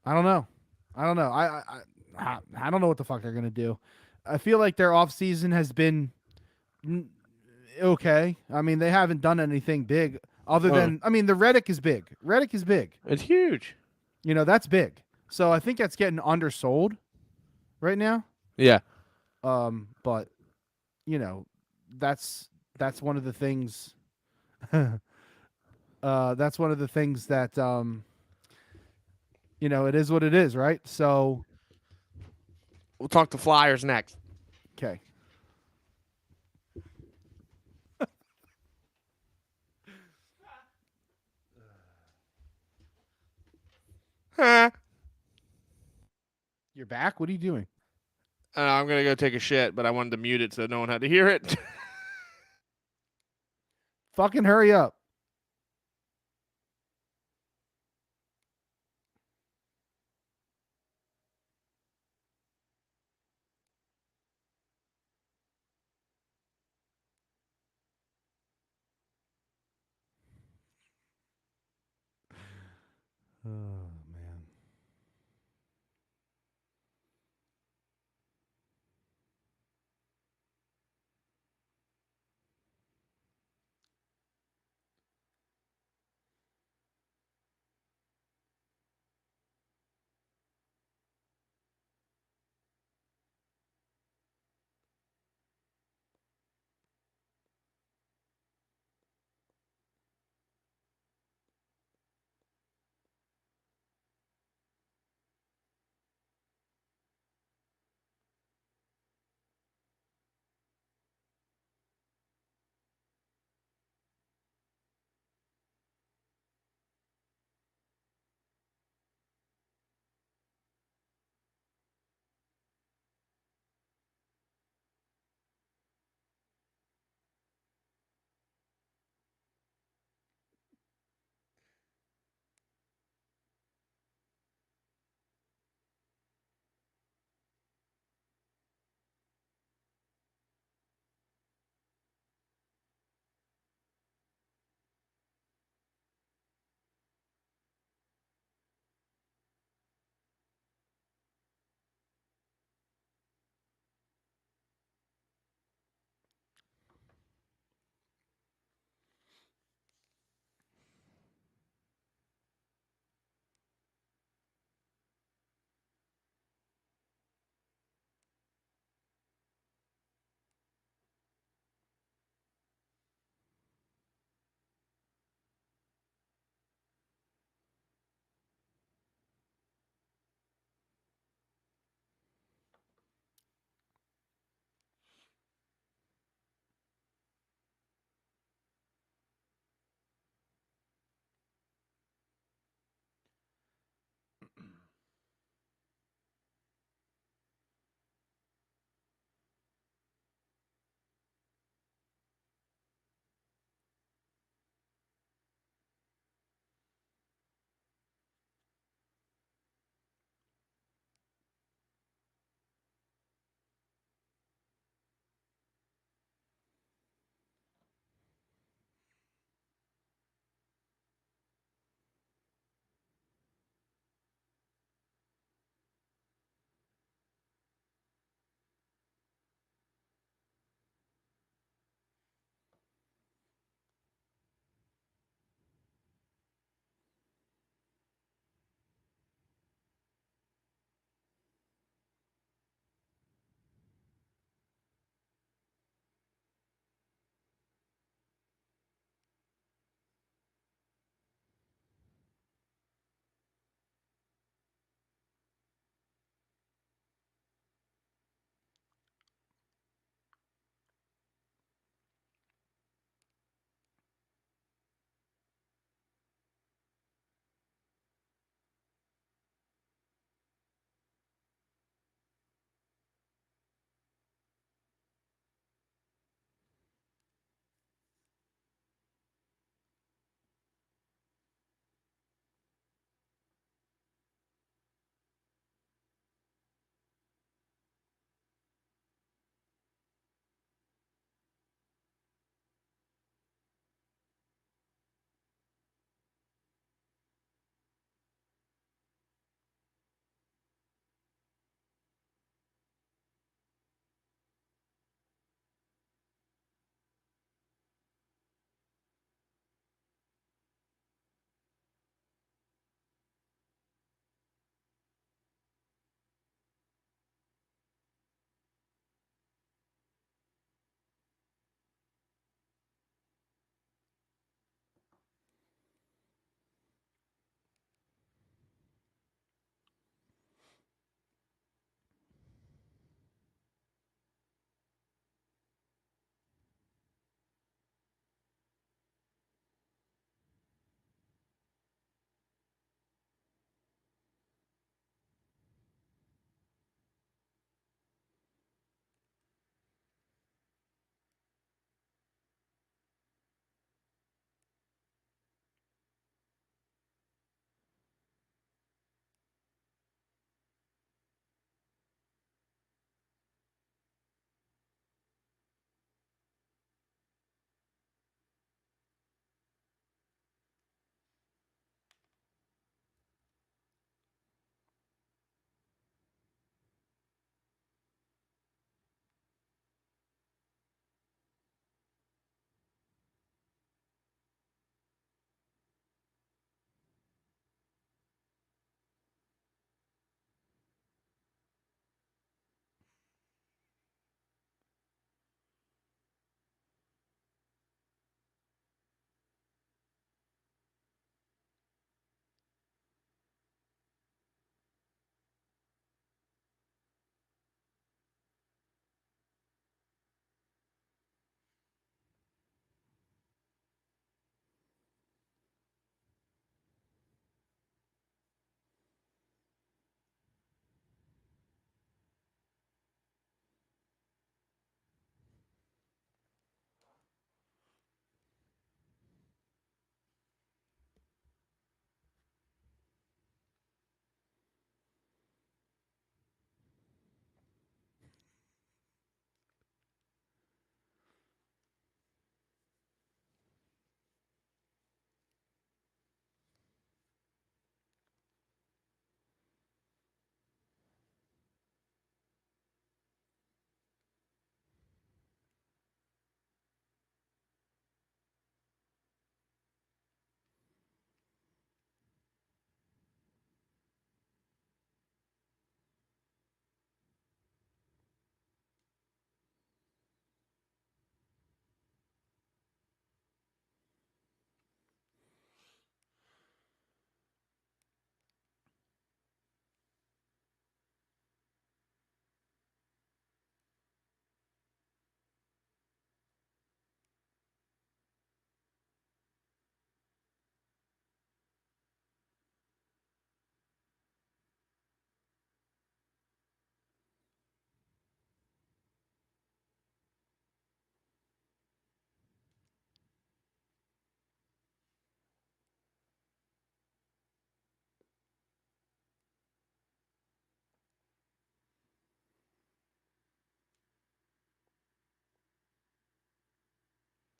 I don't know. I don't know. I don't know what the fuck they're gonna do. I feel like their off season has been okay. I mean, they haven't done anything big other Uh, than, I mean, the Reddick is big. Reddick is big. it's huge. You know, that's big. So I think that's getting undersold right now. Yeah. But you know, that's one of the things. That's one of the things that it is what it is, right? So We'll talk to Flyers next. okay. Huh. You're back. What are you doing? I'm gonna go take a shit, but I wanted to mute it so no one had to hear it. Fucking hurry up. Oh man.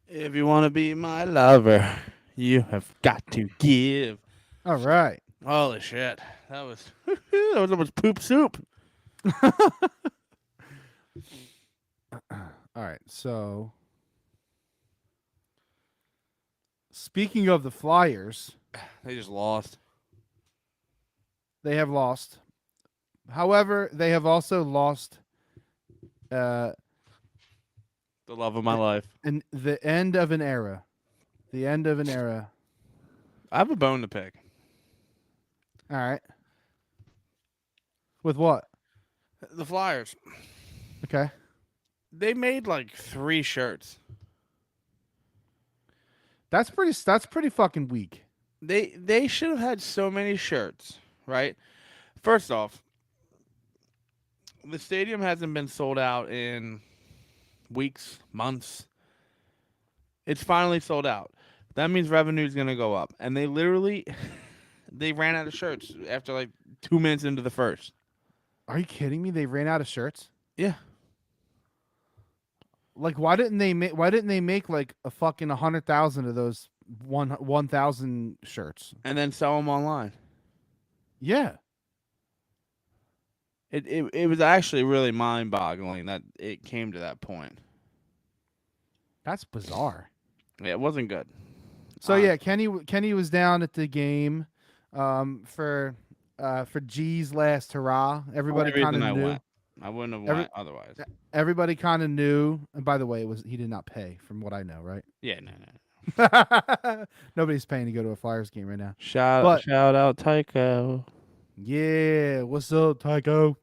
If you want to be my lover, you have got to give. All right. Holy shit. That was that was almost poop soup. All right. So, speaking of the Flyers, They just lost. they have lost. However, they have also lost uh The love of my life. the end of an era. The end of an era. I have a bone to pick. All right. With what? The Flyers. Okay. They made like 3 shirts. That's pretty fucking weak. They should have had so many shirts, right? First off, the stadium hasn't been sold out in weeks, months. It's finally sold out. That means revenue is going to go up. And they literally they ran out of shirts after like 2 minutes into the first. Are you kidding me? They ran out of shirts? Yeah. Like why didn't they make like a fucking 100,000 of those 1,000 shirts? And then sell them online. Yeah. It was actually really mind-boggling that it came to that point. That's bizarre. Yeah, it wasn't good. So yeah, Kenny was down at the game for G's last hurrah. Everybody Only kind reason of I knew. went. I wouldn't have Every, went otherwise. everybody kind of knew. And by the way, it was he did not pay from what I know, right? Yeah, no. Nobody's paying to go to a Flyers game right now. Shout But shout out Tycho. yeah, what's up, Tycho?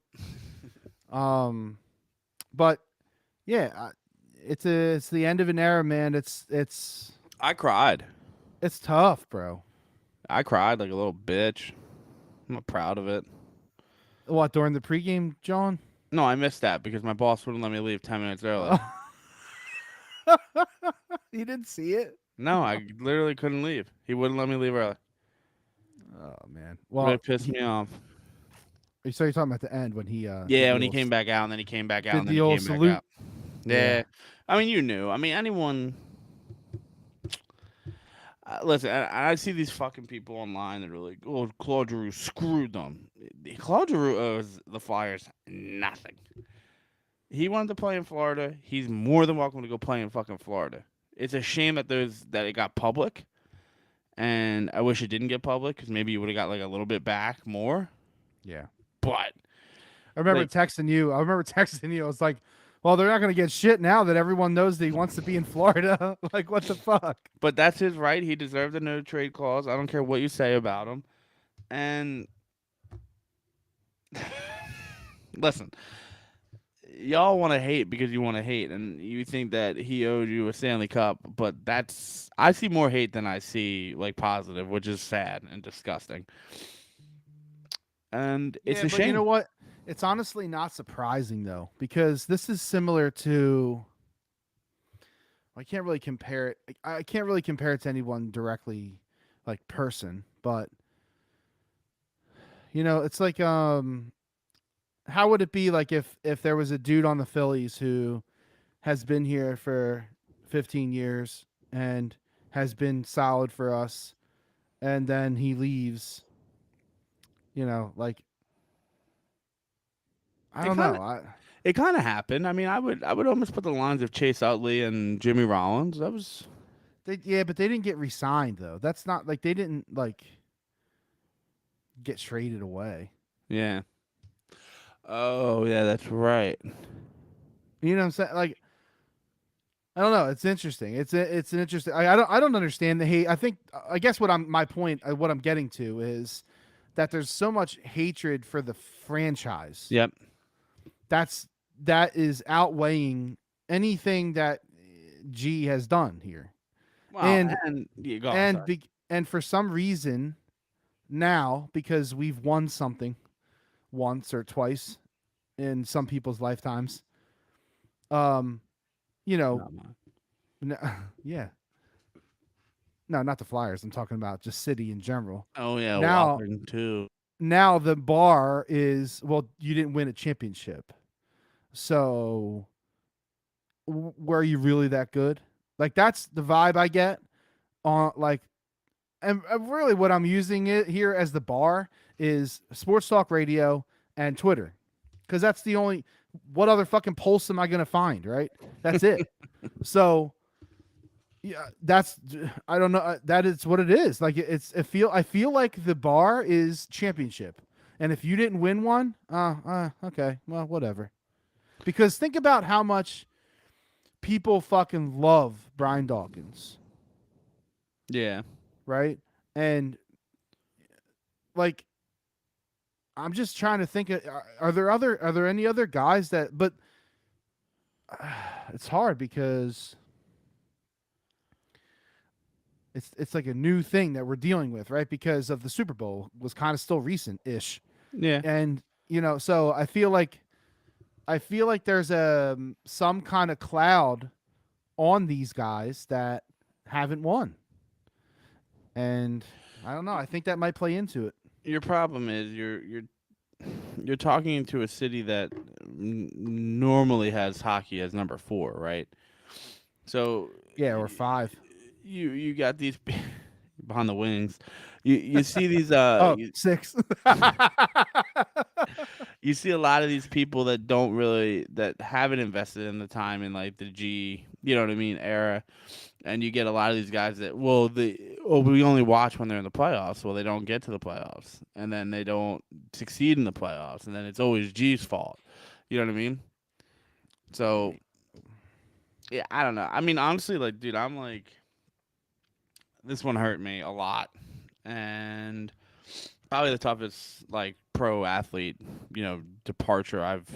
But yeah, it's the end of an era, man. I cried. It's tough, bro. I cried like a little bitch. I'm not proud of it. What during the pregame, John? No, I missed that because my boss wouldn't let me leave 10 minutes early. You didn't see it? No, I literally couldn't leave. He wouldn't let me leave early. Oh man. Really Well, pissed me off. so you're talking about the end when he Yeah, when he came back out, and then he came back out, did and then the he old came back salute. out. Yeah. I mean, you knew. I mean, anyone. Listen, I see these fucking people online that are like, "Oh, Claude Giroux screwed them." Claude Giroux owes the Flyers nothing. He wanted to play in Florida. He's more than welcome to go play in fucking Florida. It's a shame that it got public, and I wish it didn't get public because maybe you would have got like a little bit back more. Yeah. But I remember like, texting you. I was like, "Well, they're not going to get shit now that everyone knows that he wants to be in Florida." Like, what the fuck? but that's his right. He deserved a no trade clause. I don't care what you say about him. And listen, y'all want to hate because you want to hate, and you think that he owed you a Stanley Cup. But I see more hate than I see like positive, which is sad and disgusting. And it's a But shame. you know what? It's honestly not surprising though, because this is similar to. I can't really compare it. I can't really compare it to anyone directly, like person, but it's like how would it be like if there was a dude on the Phillies who has been here for 15 years and has been solid for us, and then he leaves, like I don't know. It kind of happened. I mean, I would almost put the lines of Chase Utley and Jimmy Rollins. That was But they didn't get re-signed though. That's not like they didn't like get traded away. yeah. Oh yeah, that's right. You know what I'm saying? Like I don't know. It's interesting. It's an interesting. I don't understand the hate. I guess my point what I'm getting to is that there's so much hatred for the franchise. Yep. That is outweighing anything that G has done here. Well, and yeah, go on, And for some reason now, because we've won something once or twice in some people's lifetimes, yeah. No, not the Flyers. I'm talking about just city in general. Oh yeah, Now, Washington too. now the bar is, well, you didn't win a championship. So were you really that good? Like that's the vibe I get on like, and really what I'm using it here as the bar is sports talk radio and Twitter, because that's the only. What other fucking pulse am I gonna find? Right, that's it. So yeah, that's I don't know. That is what it is. Like I feel like the bar is championship, and if you didn't win one, okay, well, whatever. Because think about how much people fucking love Brian Dawkins, Yeah. right? And like, I'm just trying to think. Are there any other guys that? But it's hard because it's like a new thing that we're dealing with, right? Because of the Super Bowl was kind of still recent ish, Yeah. and so I feel like there's some kind of cloud on these guys that haven't won, and I don't know. I think that might play into it. Your problem is you're talking to a city that normally has hockey as number 4, right? So Yeah, or five. you got these behind the wings. You see these Oh, six. you see a lot of these people that don't really that haven't invested in the time in like the G, you know what I mean, era. And you get a lot of these guys that we only watch when they're in the playoffs. Well, they don't get to the playoffs, and then they don't succeed in the playoffs, and then it's always G's fault. You know what I mean? So yeah, I don't know. I mean, honestly, like, dude, I'm like, this one hurt me a lot, and probably the toughest like pro athlete, departure I've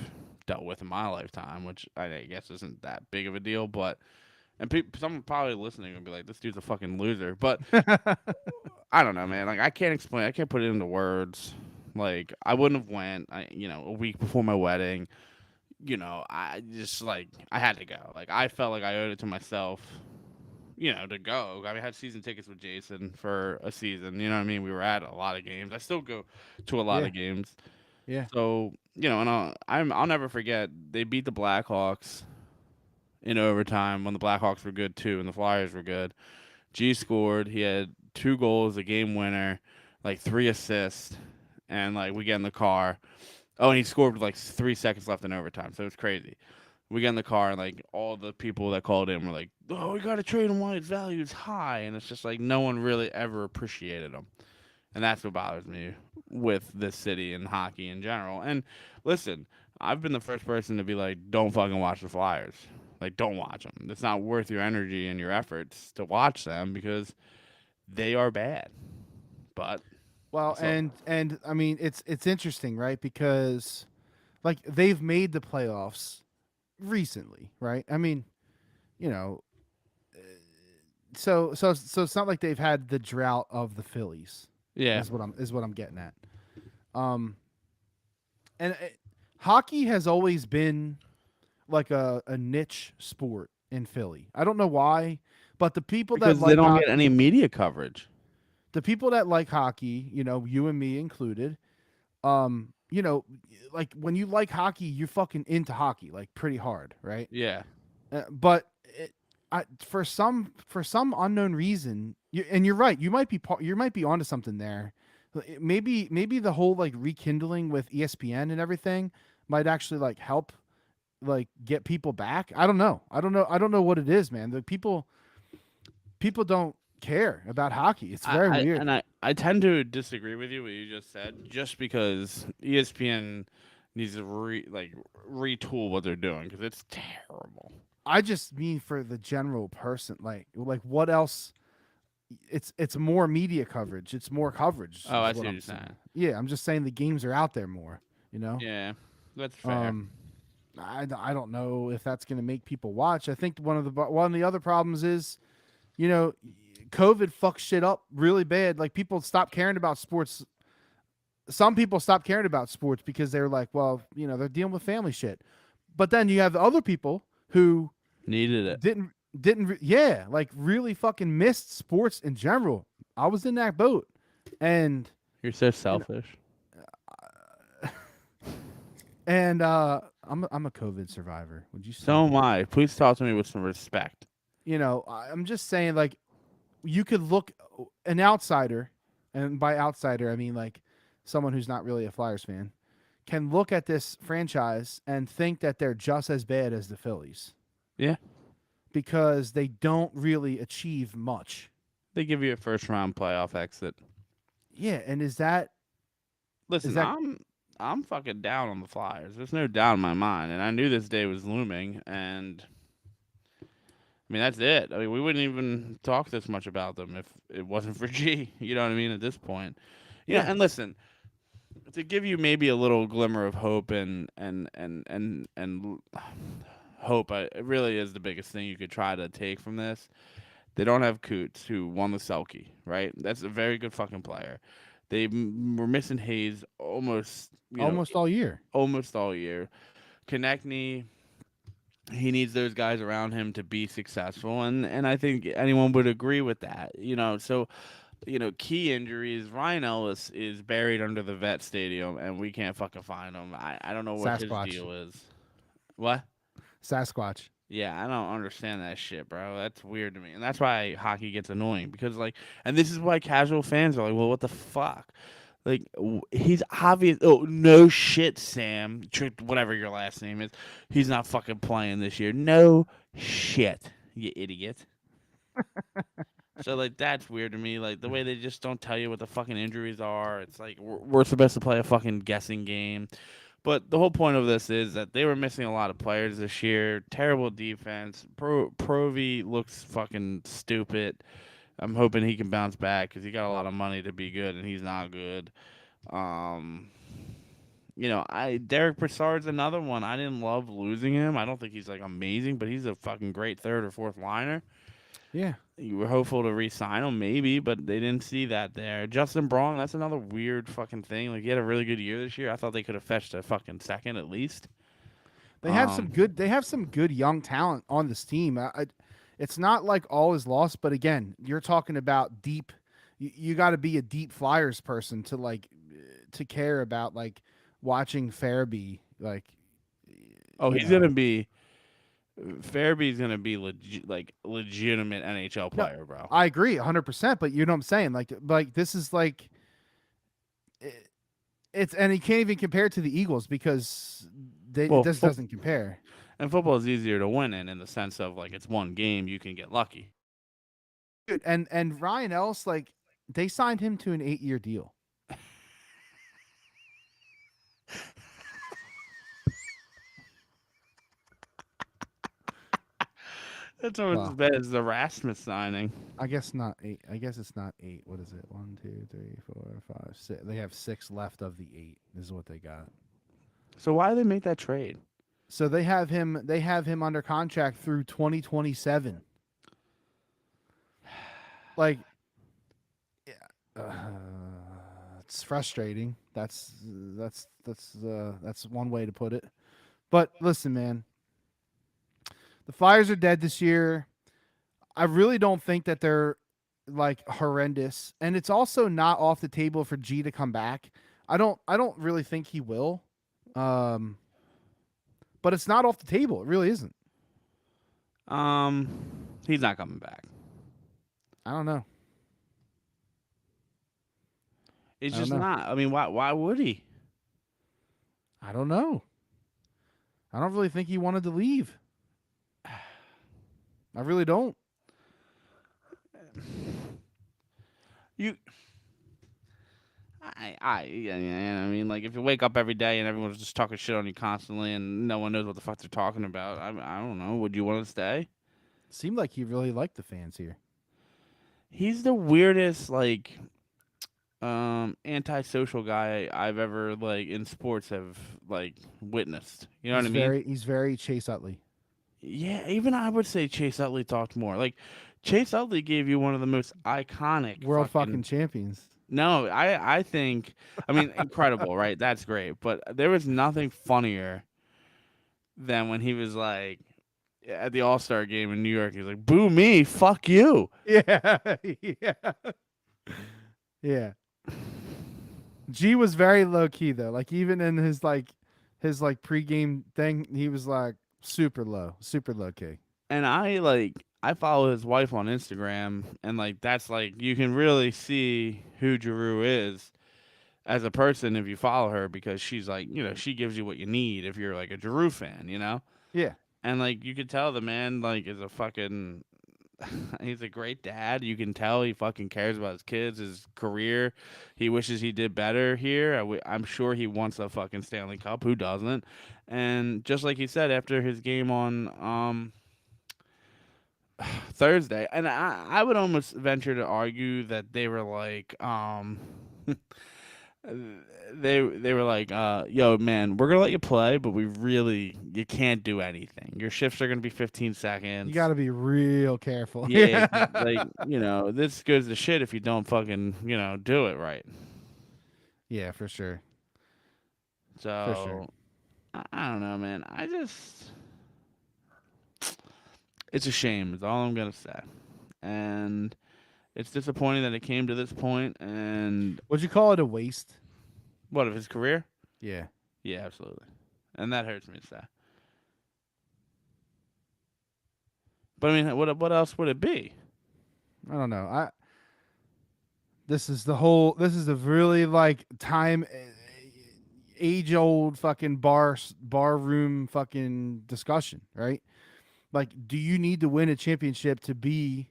dealt with in my lifetime, which I guess isn't that big of a deal, but. And someone probably listening would be like, "This dude's a fucking loser." But I don't know, man. Like I can't explain. I can't put it into words. Like I wouldn't have went. A week before my wedding. I just like I had to go. Like I felt like I owed it to myself. To go. I mean, I had season tickets with Jason for a season. You know what I mean? We were at a lot of games. I still go to a lot Yeah. of games. Yeah. So and I'll never forget. They beat the Blackhawks in overtime when the Blackhawks were good too and the Flyers were good. G scored. He had 2 goals, a game winner, like 3 assists, and like we get in the car. Oh, and he scored with like 3 seconds left in overtime, so it was crazy. We get in the car and like all the people that called in were like, "Oh, we gotta trade him while his value is high," and it's just like no one really ever appreciated him, and that's what bothers me with this city and hockey in general. And listen, I've been the first person to be like, "Don't fucking watch the Flyers." Like, don't watch them. It's not worth your energy and your efforts to watch them because they are bad. But Well, so and I mean it's interesting, right? Because like they've made the playoffs recently, right? I mean, you know, so it's not like they've had the drought of the Phillies. yeah, Is what I'm getting at. Um, and hockey has always been like a niche sport in Philly. I don't know why, but the people that because they like don't get any hockey, media coverage. the people that like hockey, you and me included, like when you like hockey, you're fucking into hockey like pretty hard, right? Yeah, But for some unknown reason, and you're right, you might be onto something there. Maybe the whole like rekindling with ESPN and everything might actually like help like get people back. I don't know what it is, man. The people don't care about hockey. It's very weird. I tend to disagree with you what you just said, just because ESPN needs to retool what they're doing because it's terrible. I just mean for the general person, like what else? It's more media coverage. It's more coverage. Oh, I is see what I'm you're saying. saying. Yeah, I'm just saying the games are out there more. You know. Yeah, that's fair. I don't know if that's going to make people watch. I think one of the other problems is, you know, COVID fucks shit up really bad. Like people stop caring about sports. Some people stop caring about sports because they're like, well, they're dealing with family shit. But then you have the other people who Needed it. like really fucking missed sports in general. I was in that boat, and You're so selfish. I'm a COVID survivor. Would you say? So am I. Please talk to me with some respect. I'm just saying, like, you could look an outsider, and by outsider I mean like someone who's not really a Flyers fan, can look at this franchise and think that they're just as bad as the Phillies Yeah. because they don't really achieve much. They give you a first round playoff exit. Yeah, and is that Listen, that I'm fucking down on the Flyers. There's no doubt in my mind, and I knew this day was looming. And I mean, that's it. I mean, we wouldn't even talk this much about them if it wasn't for G. You know what I mean? At this point, yeah. yeah, And listen, to give you maybe a little glimmer of hope and hope, it really is the biggest thing you could try to take from this. They don't have Coots, who won the Selkie, right? That's a very good fucking player. They were missing Hayes almost, almost all year. almost all year. Konechny, he needs those guys around him to be successful, and I think anyone would agree with that. So key injuries. Ryan Ellis is buried under the vet stadium, and we can't fucking find him. I don't know what his Sasquatch. deal is. What? Sasquatch. Yeah, I don't understand that shit, bro. That's weird to me. And that's why hockey gets annoying because, like, and this is why casual fans are like, well, what the fuck? Like, he's obvious. Oh, no shit, Sam. Whatever your last name is. He's not fucking playing this year. No shit, you idiot. So, like, that's weird to me. Like, the way they just don't tell you what the fucking injuries are. It's like, we're supposed to play a fucking guessing game. But the whole point of this is that they were missing a lot of players this year. Terrible defense. Provy looks fucking stupid. I'm hoping he can bounce back because he got a lot of money to be good, and he's not good. Derek Brassard's another one. I didn't love losing him. I don't think he's like amazing, but he's a fucking great third or fourth liner. Yeah. You were hopeful to re-sign him, maybe, but they didn't see that there. Justin Braun, that's another weird fucking thing. Like, he had a really good year this year. I thought they could have fetched a fucking second at least. They have some good. They have some good young talent on this team. It's not like all is lost, but again, you're talking about deep. You got to be a deep Flyers person to care about like watching Farabee. Like, oh, he's gonna be. Farabee's gonna be legitimate NHL player, bro. I agree 100%. But you know what I'm saying? Like this is like. It's and he can't even compare it to the Eagles because this doesn't compare. And football is easier to win in the sense of like it's one game, you can get lucky. Dude, and Ryan Ellis, like they signed him to an 8-year deal. That's almost as bad as the Rasmus signing. I guess not 8. I guess it's not 8. What is it? 1, 2, 3, 4, 5, 6. They have 6 left of the 8. This is what they got. So why did they make that trade? So they have him. They have him under contract through 2027. Like, it's frustrating. That's one way to put it. But listen, man. The Flyers are dead this year. I really don't think that they're like horrendous, and it's also not off the table for G to come back. I don't really think he will. But it's not off the table. It really isn't. He's not coming back. I don't know. It's just not. I mean, why would he? I don't know. I don't really think he wanted to leave. I really don't. I mean, like, if you wake up every day and everyone's just talking shit on you constantly and no one knows what the fuck they're talking about, I don't know. Would you want to stay? Seemed like he really liked the fans here. He's the weirdest, like, antisocial guy I've ever, like, in sports have, like, witnessed. You know what I mean? He's very Chase Utley. Yeah, even I would say Chase Utley talked more. Like, Chase Utley gave you one of the most iconic world fucking champions. No, I think, I mean, incredible, right? That's great. But there was nothing funnier than when he was like, at the All-Star game in New York, he was like, boo me, fuck you. Yeah. Yeah. Yeah. G was very low key though. Like even in his pregame thing, he was like super low key. And I I follow his wife on Instagram, and like that's like you can really see who Giroux is as a person if you follow her because she's like she gives you what you need if you're like a Giroux fan. Yeah. And like you could tell the man like is a fucking he's a great dad. You can tell he fucking cares about his kids, his career. He wishes he did better here. I'm sure he wants a fucking Stanley Cup. Who doesn't? And just like he said after his game on Thursday, and I would almost venture to argue that they were like they were like, yo, man, we're gonna let you play, but you can't do anything. Your shifts are gonna be 15 seconds. You got to be real careful. Yeah, like this goes to shit if you don't fucking do it right. Yeah, for sure. So For sure. I don't know, man. It's a shame. Is all I'm gonna say, and it's disappointing that it came to this point. And Would you call it a waste? what of his career? Yeah. Yeah, absolutely, and that hurts me to say. But I mean, what else would it be? I don't know. This is the really like age old fucking bar room fucking discussion, right? Like, do you need to win a championship to be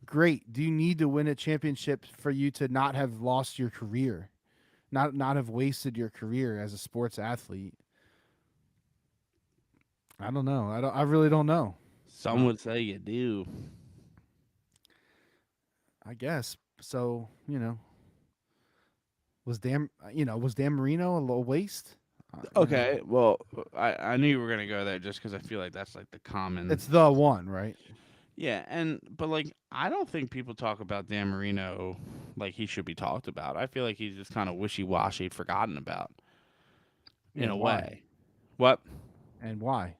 great? Do you need to win a championship for you to not have lost your career, not have wasted your career as a sports athlete? I don't know. I really don't know. Some would say you do. I guess so. Was Dan Marino a little waste? Okay, well, I knew you were gonna go there just because I feel like that's like the common. It's the one, right? Yeah, but like I don't think people talk about Dan Marino like he should be talked about. I feel like he's just kind of wishy washy, forgotten about in a Why? way. What? And why?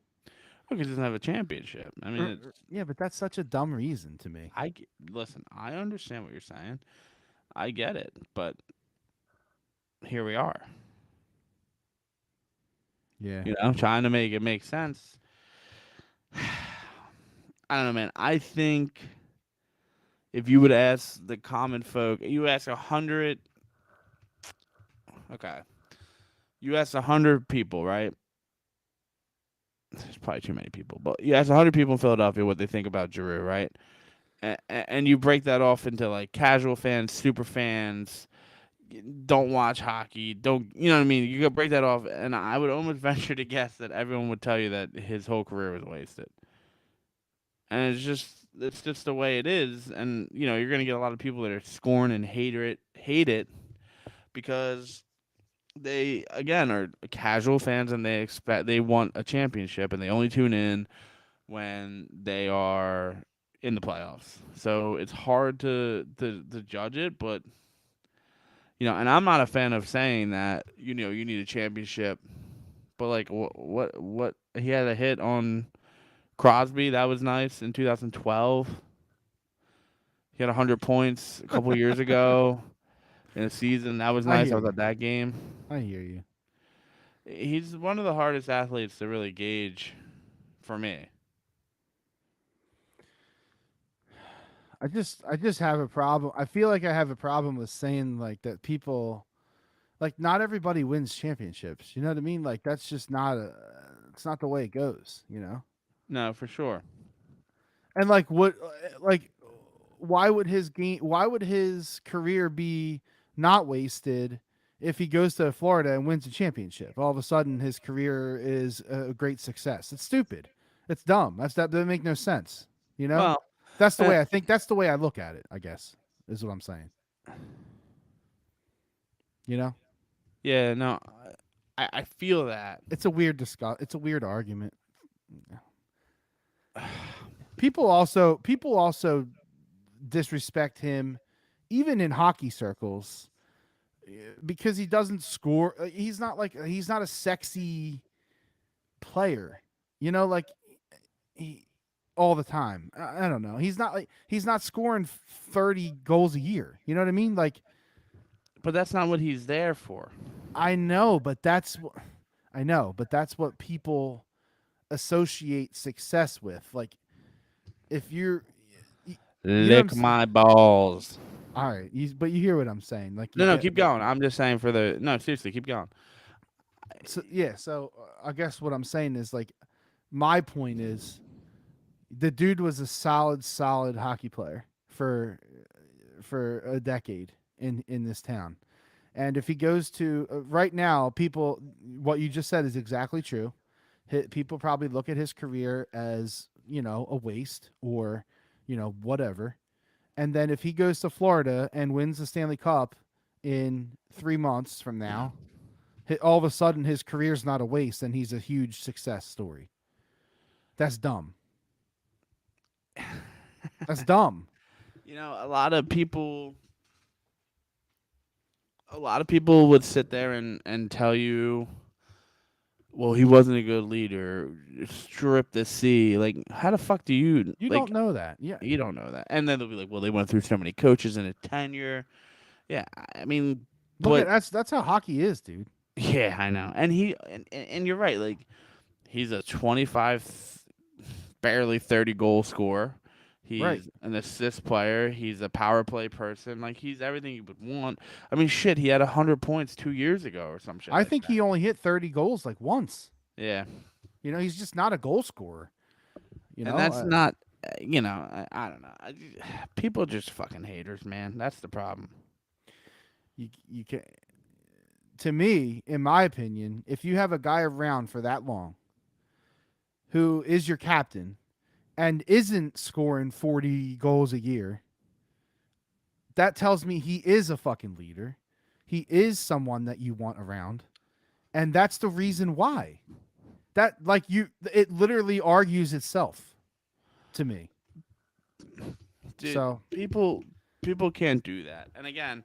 Because he doesn't have a championship. I mean, Yeah, but that's such a dumb reason to me. listen. I understand what you're saying. I get it, but here we are. Yeah. Trying to make it make sense. I don't know, man. I think if you would ask the common folk, you ask 100. Okay, you ask 100 people, right? There's probably too many people, but you ask 100 people in Philadelphia what they think about Giroux, right? And you break that off into like casual fans, super fans, don't watch hockey, don't you know what I mean? You could break that off, and I would almost venture to guess that everyone would tell you that his whole career was wasted. And it's just the way it is, and you're gonna get a lot of people that are scorn and hate it because they again are casual fans and they want a championship and they only tune in when they are in the playoffs. So it's hard to judge it, but and I'm not a fan of saying that you need a championship, but like what he had a hit on Crosby, that was nice in 2012. He had 100 points a couple years ago in a season. That was nice. I was at that game. I hear you. He's one of the hardest athletes to really gauge for me. I just have a problem. I feel like I have a problem with saying like that people like not everybody wins championships. You know what I mean? Like that's just not it's not the way it goes. No, for sure. And like why would his career be not wasted if he goes to Florida and wins a championship? All of a sudden his career is a great success. It's stupid. It's dumb. That doesn't make no sense. Well, That's the way I think. That's the way I look at it, I guess, is what I'm saying. Yeah, no, I feel that. It's a weird It's a weird argument. People also disrespect him, even in hockey circles, because he doesn't score. He's not a sexy player, like he all the time. I don't know. He's not scoring 30 goals a year. You know what I mean? Like, But that's not what he's there for. I know, but that's what people associate success with. Like, if you're You know what I'm Lick saying? my balls. All right, but you hear what I'm saying? Like you No, get keep going. I'm just saying for the no, seriously, keep going. so yeah. So I guess what I'm saying is like my point is the dude was a solid hockey player for a decade in this town. And if he goes to right now, people, what you just said is exactly true. People probably look at his career as a waste or whatever. And then if he goes to Florida and wins the Stanley Cup in 3 months from now, all of a sudden his career's not a waste and he's a huge success story. That's dumb. That's dumb. A lot of people would sit there and tell you, well, he wasn't a good leader. Strip the C. Like, how the fuck do you You like? don't know that. Yeah. You don't know that. And then they'll be like, well, they went through so many coaches in a tenure. Yeah, I mean, Look at but that's how hockey is, dude. yeah, I know. And you're right. Like, he's a 25, barely 30 goal scorer. Right. He's an assist player. He's a power play person. Like, he's everything you would want. I mean, shit, he had 100 points 2 years ago or some shit I like think that. he only hit 30 goals like once. Yeah. He's just not a goal scorer. And that's not, I don't know. People are just fucking haters, man. That's the problem. you can to me, in my opinion, if you have a guy around for that long who is your captain and isn't scoring 40 goals a year, that tells me he is a fucking leader. He is someone that you want around. And that's the reason why. It literally argues itself to me. Dude, So people can't do that. And again,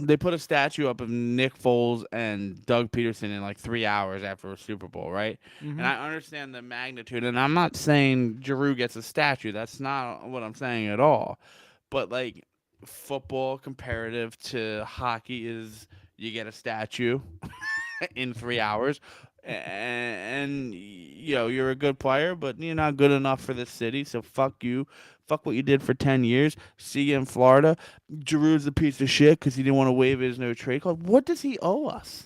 they put a statue up of Nick Foles and Doug Peterson in like 3 hours after a Super Bowl, right? mhm. And I understand the magnitude, and I'm not saying Giroux gets a statue. That's not what I'm saying at all. But like, football comparative to hockey is you get a statue in 3 hours, and you're a good player, but you're not good enough for this city. So fuck you, fuck what you did for 10 years. See you in Florida. Giroux's a piece of shit because he didn't want to waive his no trade clause. What does he owe us?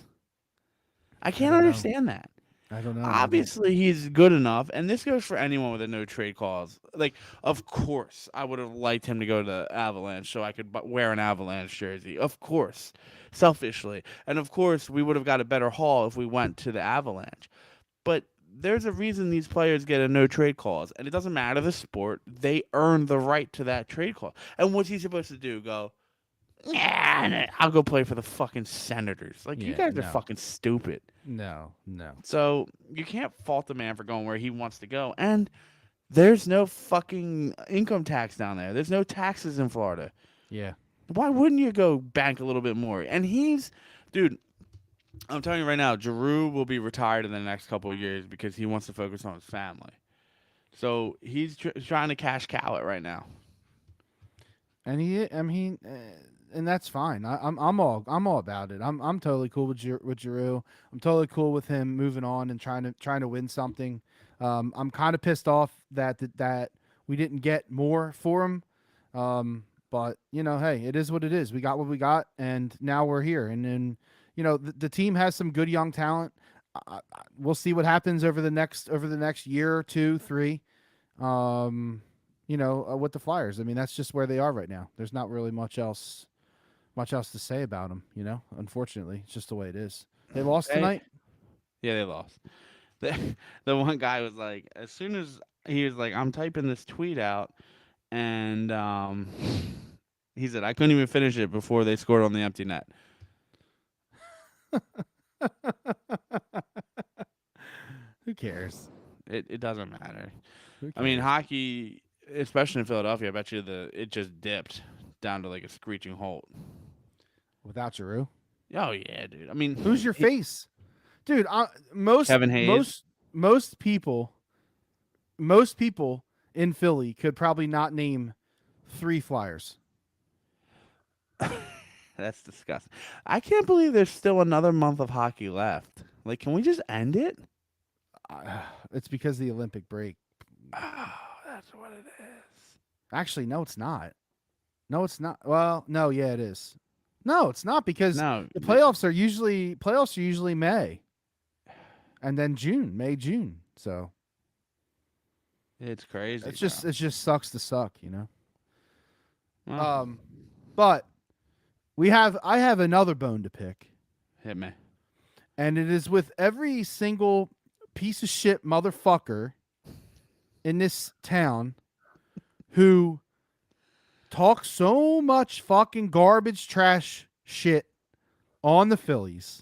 I can't don't know. understand that. I don't know. Obviously, he's good enough, and this goes for anyone with a no trade clause. Like, of course, I would have liked him to go to the Avalanche so I could wear an Avalanche jersey. Of course, selfishly, and of course, we would have got a better haul if we went to the Avalanche. But there's a reason these players get a no trade clause, and it doesn't matter the sport; they earn the right to that trade clause. And what's he supposed to do? Go? Nah, I'll go play for the fucking Senators. Like, you Yeah, guys are no. fucking stupid. No. So you can't fault the man for going where he wants to go. And there's no fucking income tax down there. There's no taxes in Florida. Yeah. Why wouldn't you go bank a little bit more? And dude, I'm telling you right now, Giroux will be retired in the next couple of years because he wants to focus on his family. So he's trying to cash cow it right now. And and that's fine. I'm all about it. I'm totally cool with Giroux. I'm totally cool with him moving on and trying to win something. I'm kind of pissed off that we didn't get more for him. But hey, it is what it is. We got what we got, and now we're here. And then the team has some good young talent. We'll see what happens over the next year, 2, 3. With the Flyers. I mean, that's just where they are right now. There's not really much else to say about them. Unfortunately, it's just the way it is. They lost tonight. Yeah, they lost. The one guy was like, as soon as he was like, I'm typing this tweet out, and he said I couldn't even finish it before they scored on the empty net. Who cares? It doesn't matter. Who I mean, cares? hockey, especially in Philadelphia, I bet you it just dipped down to like a screeching halt. Without Giroux. Oh yeah, dude. I mean, Who's your face, dude? Kevin Hayes. Most people in Philly could probably not name 3 Flyers. That's disgusting. I can't believe there's still another month of hockey left. Like, can we just end it? It's because of the Olympic break. Oh, that's what it is. Actually, no, it's not. No, it's not. Well, no, yeah, it is. No, it's not because No, the playoffs are usually May, and then June, May, June. So it's crazy. it just sucks to suck, you know. Well, But I have another bone to pick, hit me. and it is with every single piece of shit motherfucker in this town who talk so much fucking garbage trash shit on the Phillies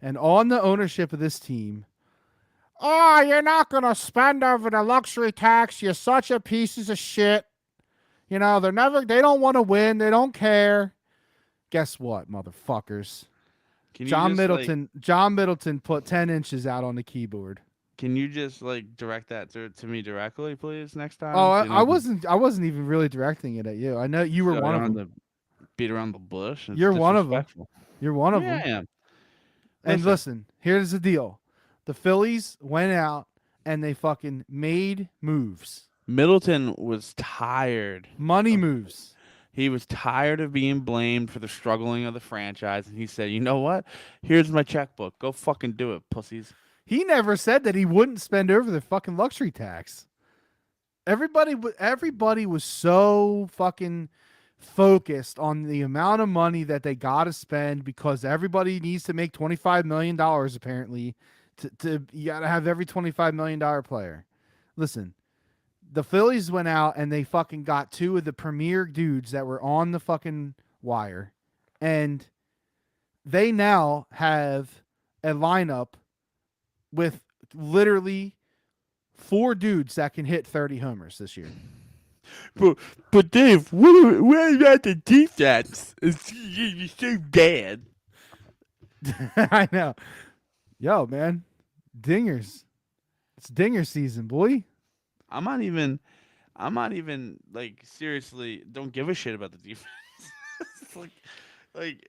and on the ownership of this team. Oh, you're not going to spend over the luxury tax. You're such a pieces of shit. You know, they don't want to win. They don't care. Guess what, motherfuckers? Can you John just, Middleton put 10 inches out on the keyboard. Can you just direct that to me directly, please, next time? Oh, So you I don't wasn't even really directing it at you. I know you were go one of around them. beat around the bush. It's You're one of them. disrespectful. You're one of Yeah, them. I am. And listen, here's the deal. The Phillies went out and they fucking made moves. Middleton was tired. Money moves. He was tired of being blamed for the struggling of the franchise, and he said, "You know what? Here's my checkbook. Go fucking do it, pussies." He never said that he wouldn't spend over the fucking luxury tax. Everybody was so fucking focused on the amount of money that they got to spend because everybody needs to make $25 million apparently to you got to have every $25 million player. Listen, the Phillies went out and they fucking got two of the premier dudes that were on the fucking wire, and they now have a lineup with literally 4 dudes that can hit 30 homers this year. But Dave, what about the defense? It's so bad. I know. Yo, man. Dingers. It's dinger season, boy. I'm not even seriously don't give a shit about the defense. It's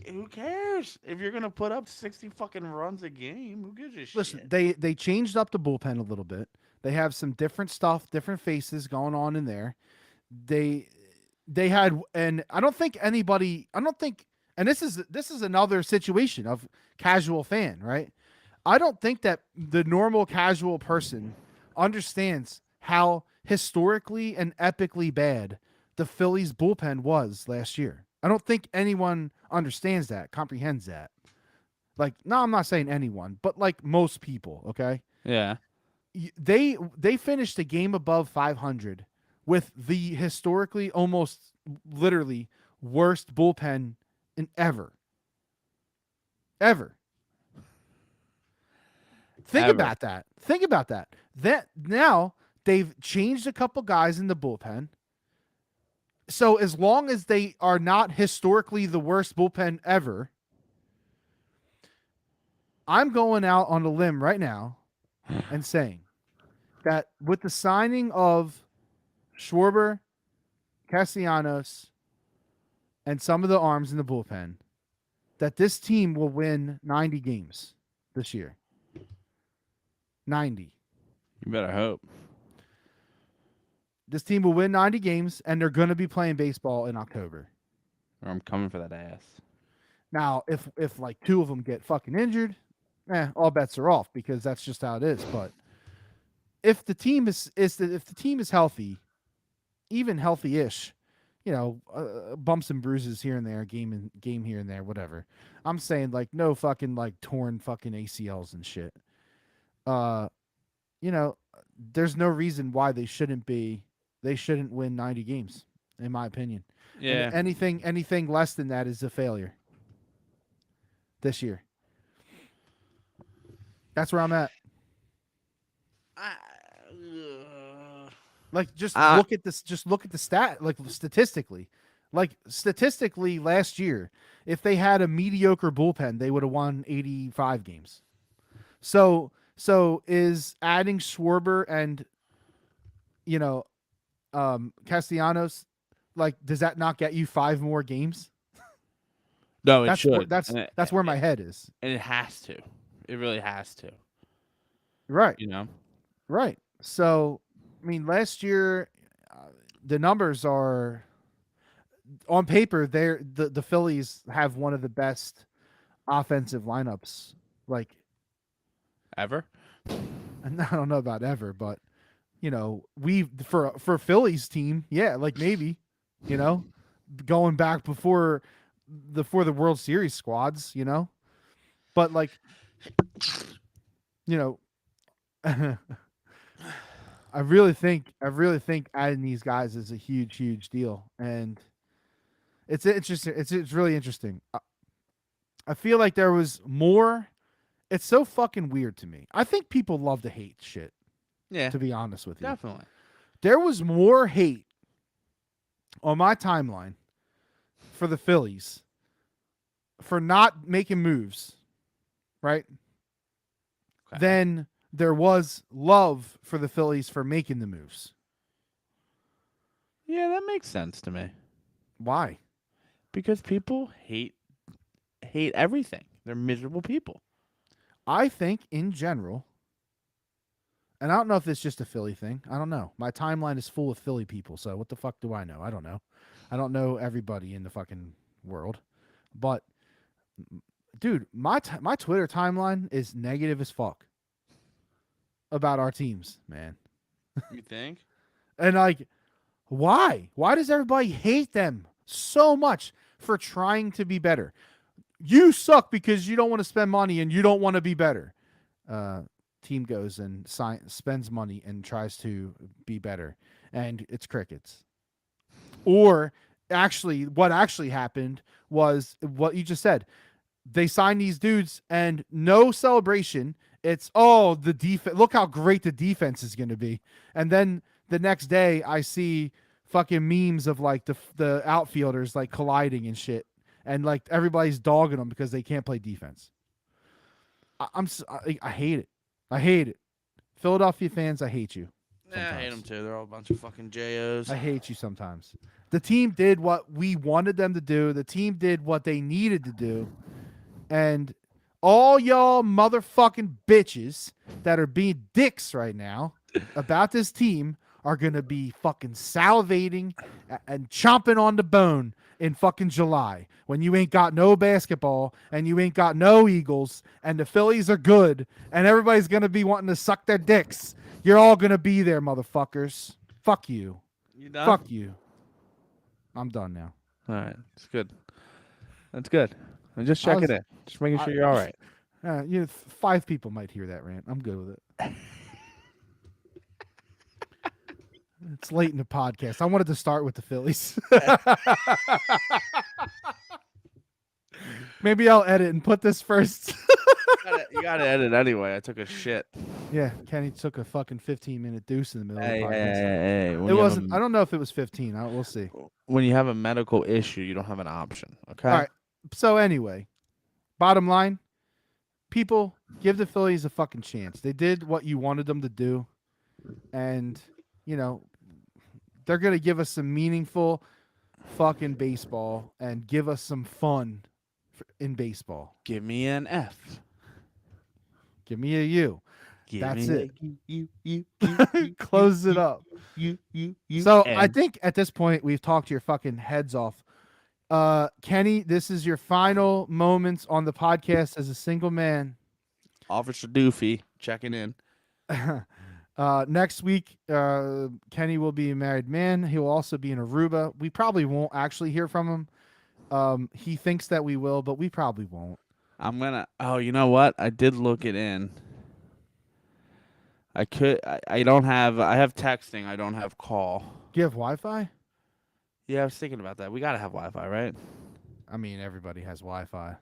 who cares if you're gonna put up 60 fucking runs a game? Who gives a shit? Listen, they changed up the bullpen a little bit. They have some different stuff, different faces going on in there. They had, and I don't think, and this is another situation of casual fan, right? I don't think that the normal casual person understands how historically and epically bad the Phillies bullpen was last year. I don't think anyone understands that, comprehends that. Like, no, I'm not saying anyone, but like most people, okay? Yeah. They finished a game above 500 with the historically almost literally worst bullpen in ever. Think about that. That now they've changed a couple guys in the bullpen. So as long as they are not historically the worst bullpen ever, I'm going out on a limb right now and saying that with the signing of Schwarber, Castellanos, and some of the arms in the bullpen, that this team will win 90 games this year. 90. You better hope. This team will win 90 games, and they're going to be playing baseball in October. Or I'm coming for that ass. Now, if like 2 of them get fucking injured, all bets are off because that's just how it is. But if the team is healthy, even healthy-ish, you know, bumps and bruises here and there, game here and there, whatever. I'm saying like no fucking like torn fucking ACLs and shit. You know, there's no reason why they shouldn't win 90 games, in my opinion. Yeah. And anything less than that is a failure this year. That's where I'm at. Like just look at this. Just look at the stat. Like statistically, last year, if they had a mediocre bullpen, they would have won 85 games. So is adding Schwarber and Castellanos, like, does that not get you 5 more games? No, it should. That's where my head is. And it has to. It really has to. Right. You know? Right. So I mean, last year, the numbers are on paper. The Phillies have one of the best offensive lineups. Like, Ever? and I don't know about ever, but we for a Phillies team, yeah, like maybe, you know, going back before the World Series squads, but like, you know, I really think adding these guys is a huge deal, and it's interesting. It's really interesting. I feel like there was more. It's so fucking weird to me. I think people love to hate shit. Yeah, To be honest with you, definitely. there was more hate on my timeline for the Phillies for not making moves, right? Okay. Than there was love for the Phillies for making the moves. Yeah, that makes sense to me Why? because people hate everything. They're miserable people. I think in general, and I don't know if it's just a Philly thing. I don't know. My timeline is full of Philly people, so what the fuck do I know? I don't know. I don't know everybody in the fucking world. But dude, my Twitter timeline is negative as fuck about our teams, man. You think? And like, why? Why does everybody hate them so much for trying to be better? You suck because you don't want to spend money and you don't want to be better. Team goes and spends money and tries to be better, and it's crickets. Or actually, what actually happened was what you just said. They signed these dudes and no celebration. It's the defense. Look how great the defense is going to be. And then the next day, I see fucking memes of like the outfielders like colliding and shit, and like everybody's dogging them because they can't play defense. I hate it. I hate it. Philadelphia fans, I hate you. Yeah, I hate them too. They're all a bunch of fucking JOs. I hate you sometimes. The team did what we wanted them to do. The team did what they needed to do. And all y'all motherfucking bitches that are being dicks right now about this team are going to be fucking salivating and chomping on the bone in fucking July when you ain't got no basketball and you ain't got no Eagles and the Phillies are good and everybody's going to be wanting to suck their dicks. You're all going to be there, motherfuckers. Fuck you. You done? Fuck you. I'm done now. All right, it's good. That's good. I'm just checking in, just making sure you're all right. 5 people might hear that rant. I'm good with it. It's late in the podcast. I wanted to start with the Phillies. Maybe I'll edit and put this first. You gotta edit anyway. I took a shit. Yeah, Kenny took a fucking 15-minute deuce in the middle of the podcast. Hey. It wasn't. I don't know if it was 15. We'll see. When you have a medical issue, you don't have an option. Okay. All right. So anyway, bottom line, people give the Phillies a fucking chance. They did what you wanted them to do, and they're gonna give us some meaningful fucking baseball and give us some fun in baseball. Give me an F. Give me a U. That's it. You. Close it up. You. So I think at this point we've talked your fucking heads off. Kenny, this is your final moments on the podcast as a single man. Officer Doofy checking in. Next week, Kenny will be a married man. He will also be in Aruba. We probably won't actually hear from him. He thinks that we will, but we probably won't. I'm gonna. Oh, you know what? I did look it in. I could. I don't have. I have texting. I don't have call. Do you have Wi-Fi? Yeah, I was thinking about that. We gotta have Wi-Fi, right? I mean, everybody has Wi-Fi.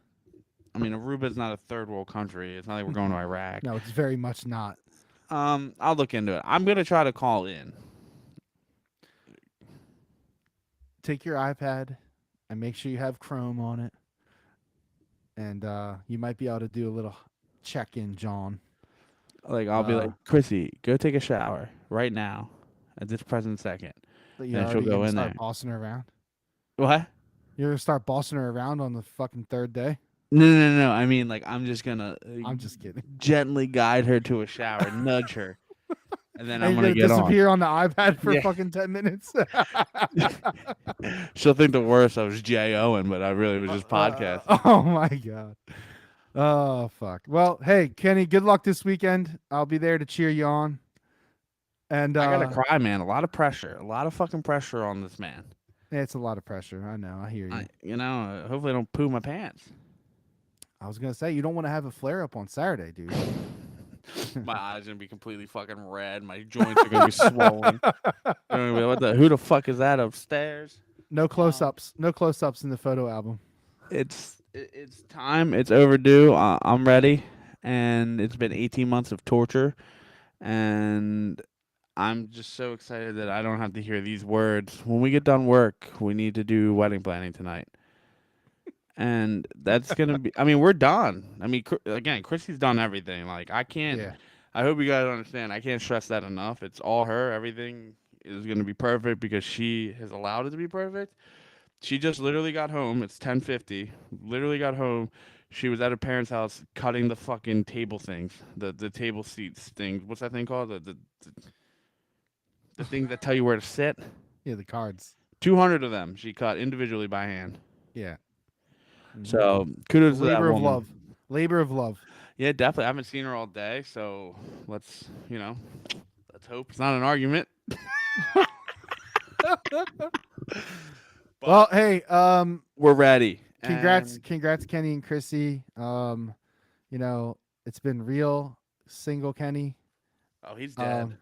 I mean, Aruba's not a third world country. It's not like we're going to Iraq. No, it's very much not. I'll look into it. I'm gonna try to call in. Take your iPad and make sure you have Chrome on it. And you might be able to do a little check-in, John. Like, I'll be like, Chrissy, go take a shower right now at this present second. And she'll go in there. Start bossing her around? What? You're going to start bossing her around on the fucking third day? No. I mean, like, I'm just going to I'm just kidding. gently guide her to a shower, nudge her. and then And I'm you're gonna get on. disappear on the iPad for Yeah. fucking 10 minutes. She'll think the worst. I was J Owen, but I really was just podcasting. Oh my god. Oh fuck. Well, hey Kenny, good luck this weekend. I'll be there to cheer you on. And I gotta cry, man. A lot of pressure. A lot of fucking pressure on this man. yeah, it's a lot of pressure. I know. I hear you. Hopefully I don't poo my pants. I was gonna say you don't want to have a flare up on Saturday, dude. My eyes are gonna be completely fucking red. My joints are gonna be swollen. Who the fuck is that upstairs? No close ups. No close ups in the photo album. It's time. It's overdue. I'm ready, and it's been 18 months of torture, and I'm just so excited that I don't have to hear these words. When we get done work, we need to do wedding planning tonight. And that's going to be, I mean, we're done. I mean, again, Chrissy's done everything. Like, I can't, Yeah. I hope you guys understand. I can't stress that enough. It's all her. Everything is going to be perfect because she has allowed it to be perfect. She just literally got home. It's 10:50. Literally got home. She was at her parents' house cutting the fucking table things, the table seats things. What's that thing called? The things that tell you where to sit. Yeah, the cards. 200 of them she cut individually by hand. Yeah. So kudos to that Labor of woman. love. Labor of love. Yeah, definitely. I haven't seen her all day, so let's hope it's not an argument. Well, hey, We're ready. congrats, And Kenny and Chrissy. It's been real, single Kenny. oh, he's dead.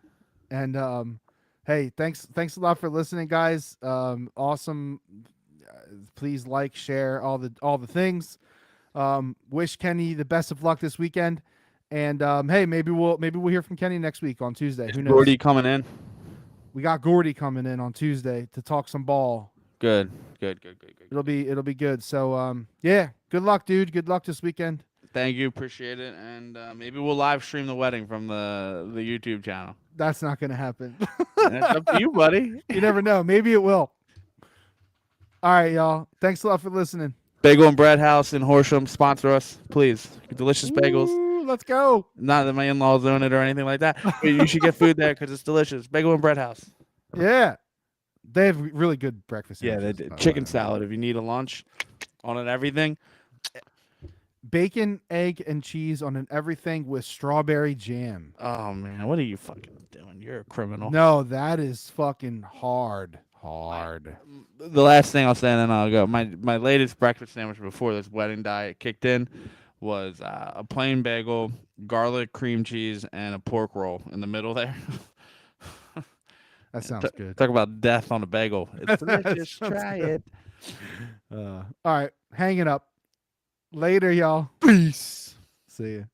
And hey, thanks a lot for listening, guys. Awesome. Please like, share all the things. Wish Kenny the best of luck this weekend. And hey, maybe we'll hear from Kenny next week on Tuesday. Who knows? Gordy coming in. We got Gordy coming in on Tuesday to talk some ball. Good. It'll be good. So yeah, good luck, dude. Good luck this weekend. Thank you, appreciate it, and maybe we'll live stream the wedding from the YouTube channel. That's not gonna happen. That's up to you, buddy. You never know. Maybe it will. All right, y'all. Thanks a lot for listening. Bagel and Bread House in Horsham, sponsor us, please. Delicious bagels. Ooh, let's go. Not that my in-laws own it or anything like that, but you should get food there because it's delicious. Bagel and Bread House. Yeah. They have really good breakfast. Yeah, they sandwiches, did. by the Chicken way. salad if you need a lunch on it, everything. Bacon, egg, and cheese on an everything with strawberry jam. Oh, man, what are you fucking doing? You're a criminal. No, that is fucking hard. Hard. The last thing I'll say, and then I'll go. My latest breakfast sandwich before this wedding diet kicked in was a plain bagel, garlic, cream cheese, and a pork roll in the middle there. That sounds good. Talk about death on a bagel. It's delicious. Sounds Try good. it. All right, hang it up. Later, y'all. Peace. See ya.